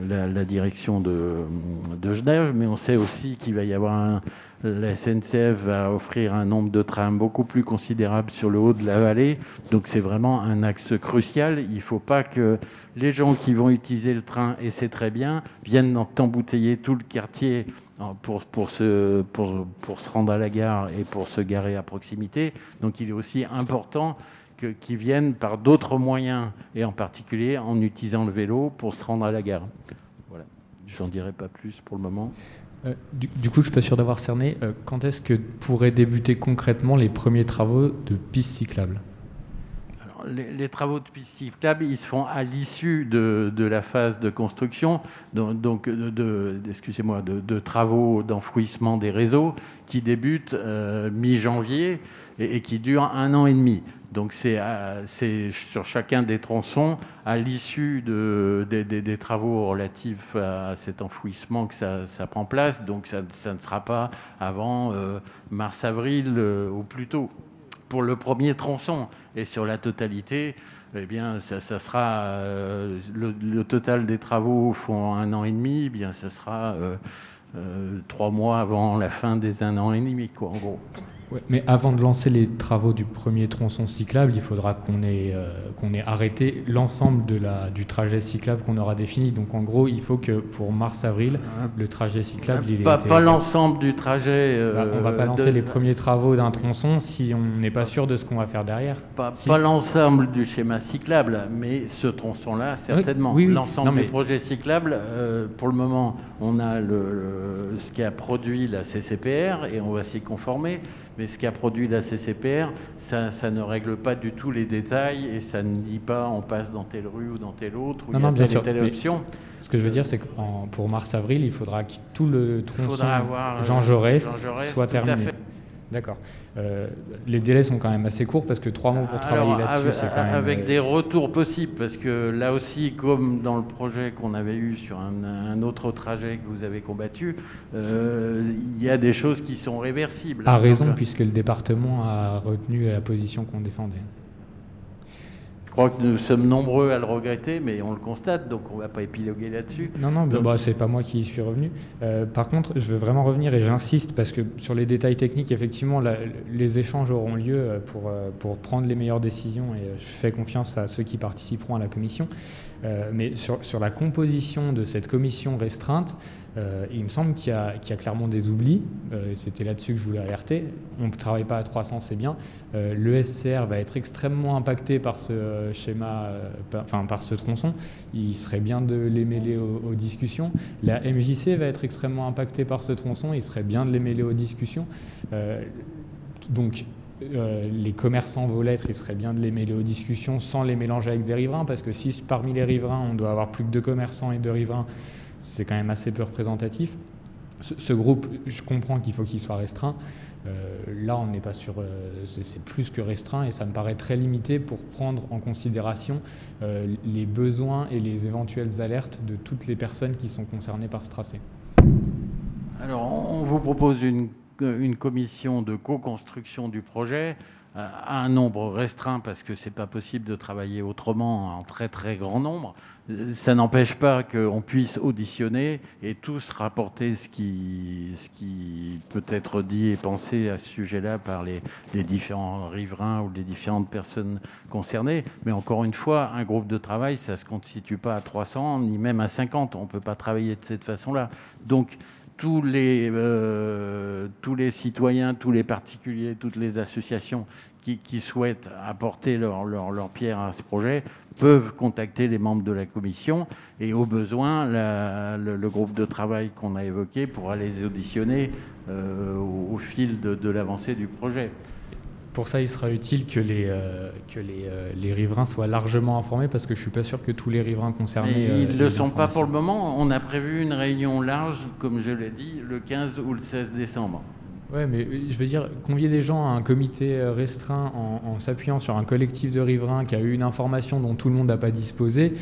la direction de Genève, mais on sait aussi qu'il va y avoir la SNCF va offrir un nombre de trains beaucoup plus considérable sur le haut de la vallée, donc c'est vraiment un axe crucial. Il ne faut pas que les gens qui vont utiliser le train, et c'est très bien, viennent embouteiller tout le quartier pour se rendre à la gare et pour se garer à proximité. Donc il est aussi important qu'ils viennent par d'autres moyens, et en particulier en utilisant le vélo pour se rendre à la gare. Voilà, j'en dirai pas plus pour le moment. Du coup, je ne suis pas sûr d'avoir cerné. Quand est-ce que pourraient débuter concrètement les premiers travaux de pistes cyclables ? Alors, les travaux de pistes cyclables, ils se font à l'issue de la phase de construction, donc de travaux d'enfouissement des réseaux qui débutent mi-janvier et qui durent 1 an et demi. Donc c'est sur chacun des tronçons, à l'issue des travaux relatifs à cet enfouissement, que ça prend place. Donc ça ne sera pas avant mars-avril ou plus tôt pour le premier tronçon. Et sur la totalité, eh bien, ça sera le total des travaux font 1 an et demi. Eh bien, ça sera 3 mois avant la fin des 1 an et demi, quoi, en gros. Ouais, mais avant de lancer les travaux du premier tronçon cyclable, il faudra qu'on ait arrêté l'ensemble du trajet cyclable qu'on aura défini. Donc en gros, il faut que pour mars-avril, le trajet cyclable... Pas l'ensemble du trajet... on ne va pas lancer les premiers travaux d'un tronçon si on n'est pas sûr de ce qu'on va faire derrière. Pas l'ensemble du schéma cyclable, mais ce tronçon-là, certainement. Oui. L'ensemble des projets cyclables, pour le moment, on a ce qu'a produit la CCPR et on va s'y conformer. Mais ce qu'a produit la CCPR, ça ne règle pas du tout les détails et ça ne dit pas on passe dans telle rue ou dans telle autre ou il y a telle et telle option. Ce que je veux dire, c'est que pour mars-avril, il faudra que tout le tronçon Jean Jaurès soit terminé. D'accord. Les délais sont quand même assez courts parce que 3 mois pour travailler là-dessus, c'est quand même... Avec des retours possibles, parce que là aussi, comme dans le projet qu'on avait eu sur un autre trajet que vous avez combattu, il y a des choses qui sont réversibles. À raison, puisque le département a retenu la position qu'on défendait. Je crois que nous sommes nombreux à le regretter, mais on le constate, donc on ne va pas épiloguer là-dessus. Non, c'est pas moi qui y suis revenu. Par contre, je veux vraiment revenir et j'insiste, parce que sur les détails techniques, effectivement, les échanges auront lieu pour prendre les meilleures décisions, et je fais confiance à ceux qui participeront à la commission. Mais sur la composition de cette commission restreinte, il me semble qu'il y a clairement des oublis. C'était là-dessus que je voulais alerter. On ne travaille pas à 300, c'est bien. Le SCR va être extrêmement impacté par ce schéma, par ce tronçon. Il serait bien de les mêler aux discussions. La MJC va être extrêmement impactée par ce tronçon. Il serait bien de les mêler aux discussions. Donc, les commerçants vos lettres, il serait bien de les mêler aux discussions sans les mélanger avec des riverains, parce que si parmi les riverains, on doit avoir plus que 2 commerçants et 2 riverains, c'est quand même assez peu représentatif. Ce groupe, je comprends qu'il faut qu'il soit restreint. Là, on n'est pas sur... c'est plus que restreint et ça me paraît très limité pour prendre en considération les besoins et les éventuelles alertes de toutes les personnes qui sont concernées par ce tracé. Alors, on vous propose une commission de co-construction du projet à un nombre restreint parce que c'est pas possible de travailler autrement en très très grand nombre. Ça n'empêche pas qu'on puisse auditionner et tous rapporter ce qui peut être dit et pensé à ce sujet-là par les différents riverains ou les différentes personnes concernées. Mais encore une fois, un groupe de travail, ça ne se constitue pas à 300 ni même à 50. On ne peut pas travailler de cette façon-là. Donc, tous les citoyens, tous les particuliers, toutes les associations qui souhaitent apporter leur pierre à ce projet peuvent contacter les membres de la commission et au besoin, le groupe de travail qu'on a évoqué pourra les auditionner au fil de l'avancée du projet. Pour ça, il sera utile que les riverains soient largement informés parce que je ne suis pas sûr que tous les riverains concernés... ils ne le sont pas pour le moment. On a prévu une réunion large, comme je l'ai dit, le 15 ou le 16 décembre. Oui, mais je veux dire, convier des gens à un comité restreint en s'appuyant sur un collectif de riverains qui a eu une information dont tout le monde n'a pas disposé,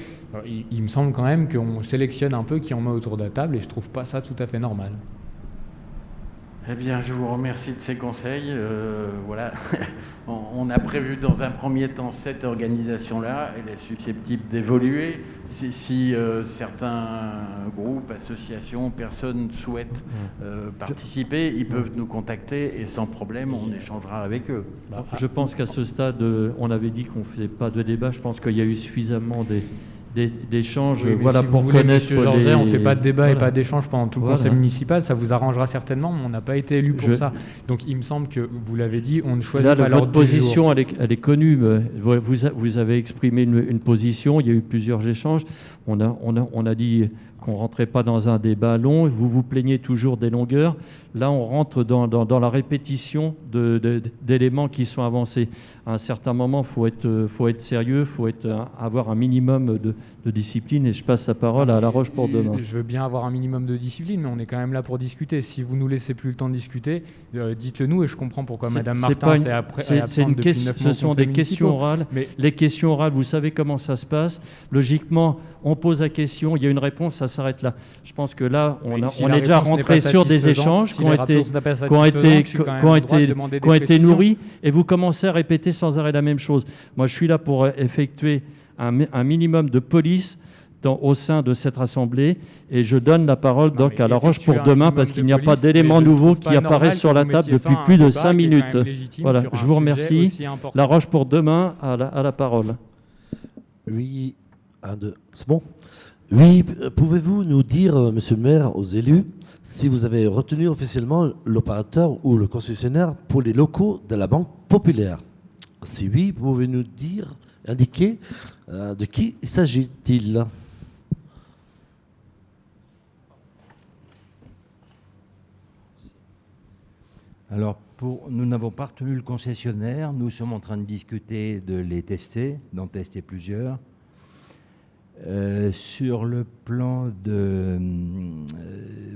il me semble quand même qu'on sélectionne un peu qui on met autour de la table et je ne trouve pas ça tout à fait normal. Eh bien, je vous remercie de ces conseils. Voilà, on a prévu dans un premier temps cette organisation-là. Elle est susceptible d'évoluer. Si certains groupes, associations, personnes souhaitent participer, ils peuvent nous contacter et sans problème, on échangera avec eux. Je pense qu'à ce stade, on avait dit qu'on ne faisait pas de débat. Je pense qu'il y a eu suffisamment d'échanges, oui, voilà, si pour vous voulez, connaître. Monsieur Georget, on ne fait pas de débat et pas d'échange pendant tout le conseil municipal, ça vous arrangera certainement, mais on n'a pas été élu pour ça. Donc il me semble que, vous l'avez dit, on ne choisit pas l'ordre du jour. Votre position, elle est connue. Vous avez exprimé une position, il y a eu plusieurs échanges. On a dit qu'on ne rentrait pas dans un débat long. Vous vous plaignez toujours des longueurs. Là, on rentre dans la répétition d'éléments qui sont avancés. À un certain moment, il faut être sérieux, il faut avoir un minimum de discipline. Et je passe la parole à La Roche pour demain. Je veux bien avoir un minimum de discipline, mais on est quand même là pour discuter. Si vous nous laissez plus le temps de discuter, dites-le nous et je comprends pourquoi Madame Martin est absente depuis 9 mois. Ce sont des questions orales. Mais les questions orales, vous savez comment ça se passe. Logiquement, on pose la question, il y a une réponse, ça s'arrête là. Je pense que là, on est déjà rentré sur des échanges qui ont été nourris et vous commencez à répéter sans arrêt la même chose. Moi, je suis là pour effectuer un minimum de police au sein de cette assemblée et je donne la parole donc à La Roche pour demain parce qu'il n'y a pas d'éléments nouveaux qui apparaissent sur la table depuis plus de 5 minutes. Voilà, je vous remercie. La Roche pour demain a la parole. Oui, c'est bon. Oui, pouvez-vous nous dire, monsieur le maire, aux élus, si vous avez retenu officiellement l'opérateur ou le concessionnaire pour les locaux de la Banque Populaire? Si oui, pouvez-vous nous indiquer de qui s'agit-il? Alors, nous n'avons pas retenu le concessionnaire. Nous sommes en train de discuter de les tester, d'en tester plusieurs. Sur le plan de...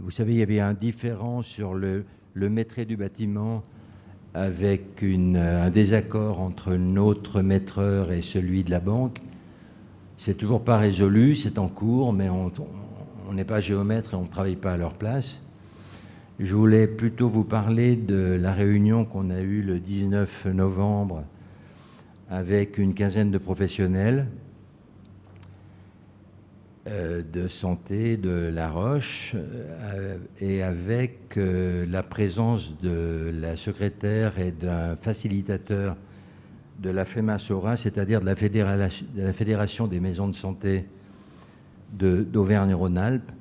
vous savez, il y avait un différend sur le maîtrise du bâtiment avec un désaccord entre notre maîtreur et celui de la banque. C'est toujours pas résolu, c'est en cours, mais on n'est pas géomètre et on ne travaille pas à leur place. Je voulais plutôt vous parler de la réunion qu'on a eue le 19 novembre avec une quinzaine de professionnels de santé de La Roche et avec la présence de la secrétaire et d'un facilitateur de la FEMA-SORA, c'est-à-dire de la Fédération des maisons de santé d'Auvergne-Rhône-Alpes.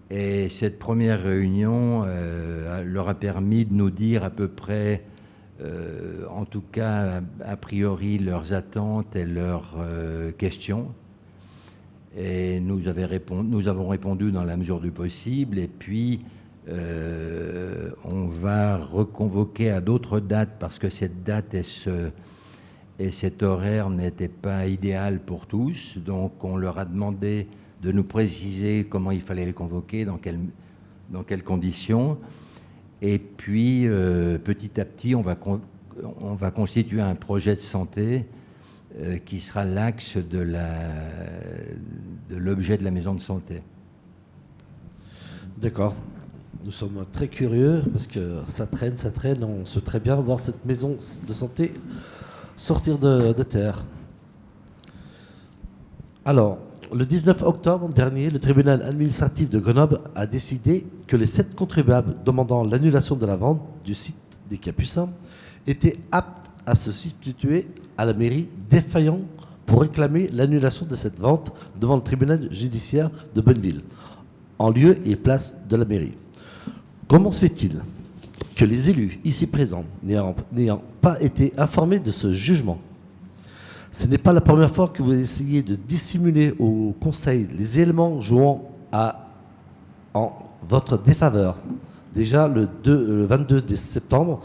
Et cette première réunion leur a permis de nous dire à peu près, en tout cas a priori, leurs attentes et leurs questions. Et nous avons répondu dans la mesure du possible. Et puis, on va reconvoquer à d'autres dates parce que cette date et cet horaire n'étaient pas idéal pour tous. Donc, on leur a demandé de nous préciser comment il fallait les convoquer, dans quelles conditions. Et puis, petit à petit, on va constituer un projet de santé qui sera l'axe de l'objet de la maison de santé. D'accord. Nous sommes très curieux parce que ça traîne. On souhaite très bien voir cette maison de santé sortir de terre. Alors, le 19 octobre dernier, le tribunal administratif de Grenoble a décidé que les 7 contribuables demandant l'annulation de la vente du site des Capucins étaient aptes à se substituer à la mairie défaillant pour réclamer l'annulation de cette vente devant le tribunal judiciaire de Bonneville, en lieu et place de la mairie. Comment se fait-il que les élus ici présents n'ayant pas été informés de ce jugement? Ce n'est pas la première fois que vous essayez de dissimuler au Conseil les éléments jouant en votre défaveur. Déjà, le 22 septembre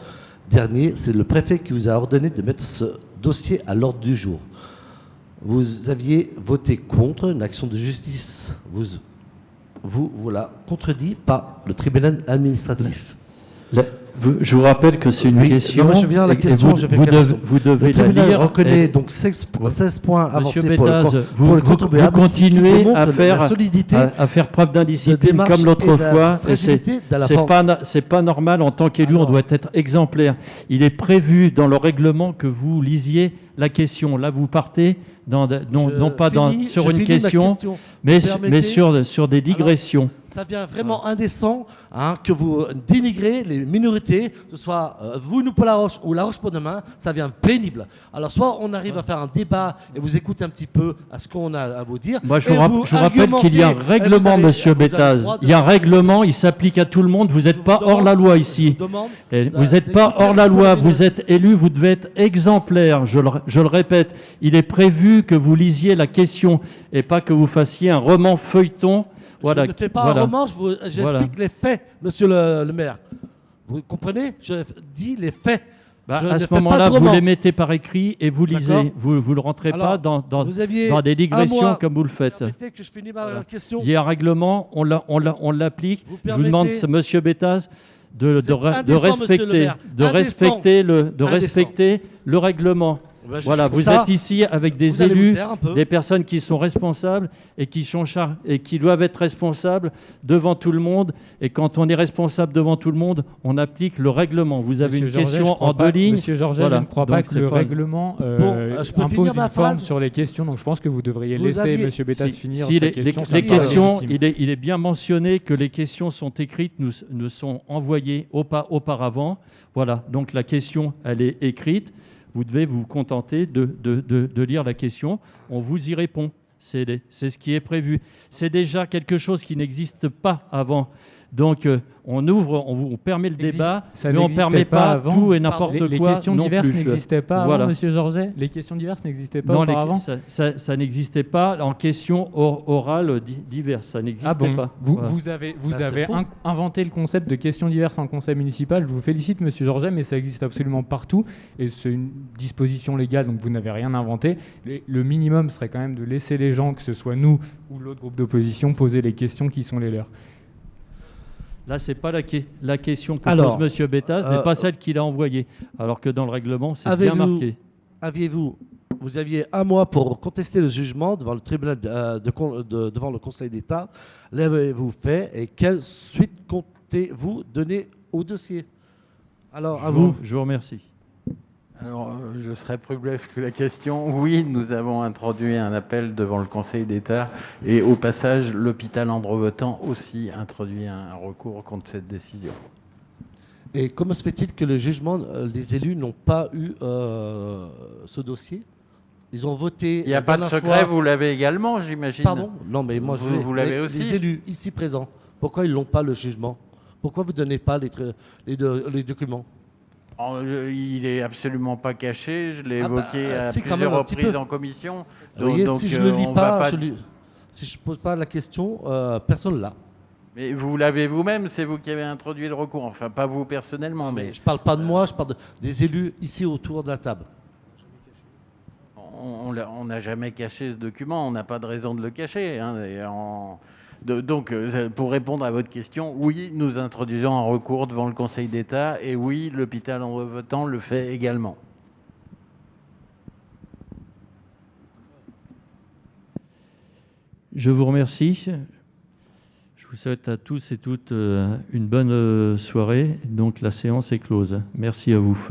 dernier, c'est le préfet qui vous a ordonné de mettre ce dossier à l'ordre du jour. Vous aviez voté contre une action de justice. Vous voilà contredit par le tribunal administratif. Je vous rappelle que c'est une question. Non, je viens à la question. Vous devez le tribunal la lire. Reconnaît donc 16 points avancés pour le contribuable. Vous continuez à faire preuve d'indiscipline comme l'autre fois. C'est pas normal. En tant qu'élu, on doit être exemplaire. Il est prévu dans le règlement que vous lisiez la question. Là, vous partez non pas sur une question, mais sur des digressions. Ça devient vraiment indécent que vous dénigrez les minorités, que ce soit vous, nous, pour La Roche ou La Roche pour demain, ça devient pénible. Alors, soit on arrive à faire un débat et vous écoutez un petit peu à ce qu'on a à vous dire. Moi, je vous rappelle qu'il y a un règlement, monsieur Bétaz. Il y a un règlement, il s'applique à tout le monde. Vous n'êtes pas hors la loi ici. Vous n'êtes pas hors la loi. Vous êtes élu, vous devez être exemplaire. Je le répète, il est prévu que vous lisiez la question et pas que vous fassiez un roman feuilleton. Voilà, je ne fais pas un roman, j'explique les faits, monsieur le maire. Vous comprenez? Je dis les faits. À ce moment-là, vous les mettez par écrit et vous lisez. Vous ne rentrez pas dans des digressions comme vous le faites. Que je finis ma question. Il y a un règlement, on l'applique. Je vous demande, monsieur Bétaz, de respecter le règlement. Voilà, vous êtes ici avec des élus, des personnes qui sont responsables et qui doivent être responsables devant tout le monde. Et quand on est responsable devant tout le monde, on applique le règlement. Vous avez une question en 2 lignes. Monsieur Georget, je ne crois pas que le règlement impose une forme sur les questions. Donc je pense que vous devriez laisser monsieur Bétaz finir sa question. Les questions, il est bien mentionné que les questions sont écrites, nous sont envoyées auparavant. Voilà, donc la question, elle est écrite. Vous devez vous contenter de lire la question. On vous y répond. C'est ce qui est prévu. C'est déjà quelque chose qui n'existe pas avant. Donc, on permet le débat, mais on ne permet pas tout et n'importe quoi. Les questions diverses n'existaient pas avant, monsieur Georget? Les questions diverses n'existaient pas auparavant? Ça n'existait pas en questions orales diverses. Ça n'existait pas. Vous avez inventé le concept de questions diverses en conseil municipal. Je vous félicite, monsieur Georget, mais ça existe absolument partout. Et c'est une disposition légale, donc vous n'avez rien inventé. Le minimum serait quand même de laisser les gens, que ce soit nous ou l'autre groupe d'opposition, poser les questions qui sont les leurs. Là, ce n'est pas la question que pose M. Bétaz, n'est pas celle qu'il a envoyée. Alors que dans le règlement, c'est bien marqué. Vous aviez 1 mois pour contester le jugement devant le tribunal devant le Conseil d'État. L'avez-vous fait et quelle suite comptez-vous donner au dossier? Alors, à vous. Je vous remercie. Alors, je serai plus bref que la question. Oui, nous avons introduit un appel devant le Conseil d'État et au passage, l'hôpital André-Votan aussi introduit un recours contre cette décision. Et comment se fait-il que le jugement, les élus n'ont pas eu ce dossier? Ils ont voté. Il n'y a pas de secret, vous l'avez également, j'imagine. Pardon? Non, mais moi, vous l'avez aussi. Les élus ici présents, pourquoi ils n'ont pas le jugement? Pourquoi vous ne donnez pas les documents? Il n'est absolument pas caché, je l'ai évoqué à plusieurs reprises en commission. Donc, si je ne le lis pas, si je ne pose pas la question, personne ne l'a. Mais vous l'avez vous-même, c'est vous qui avez introduit le recours. Enfin, pas vous personnellement. Mais je ne parle pas de moi, je parle des élus ici autour de la table. On n'a jamais caché ce document, on n'a pas de raison de le cacher. Donc, pour répondre à votre question, oui, nous introduisons un recours devant le Conseil d'État et oui, l'hôpital en votant le fait également. Je vous remercie. Je vous souhaite à tous et toutes une bonne soirée. Donc la séance est close. Merci à vous.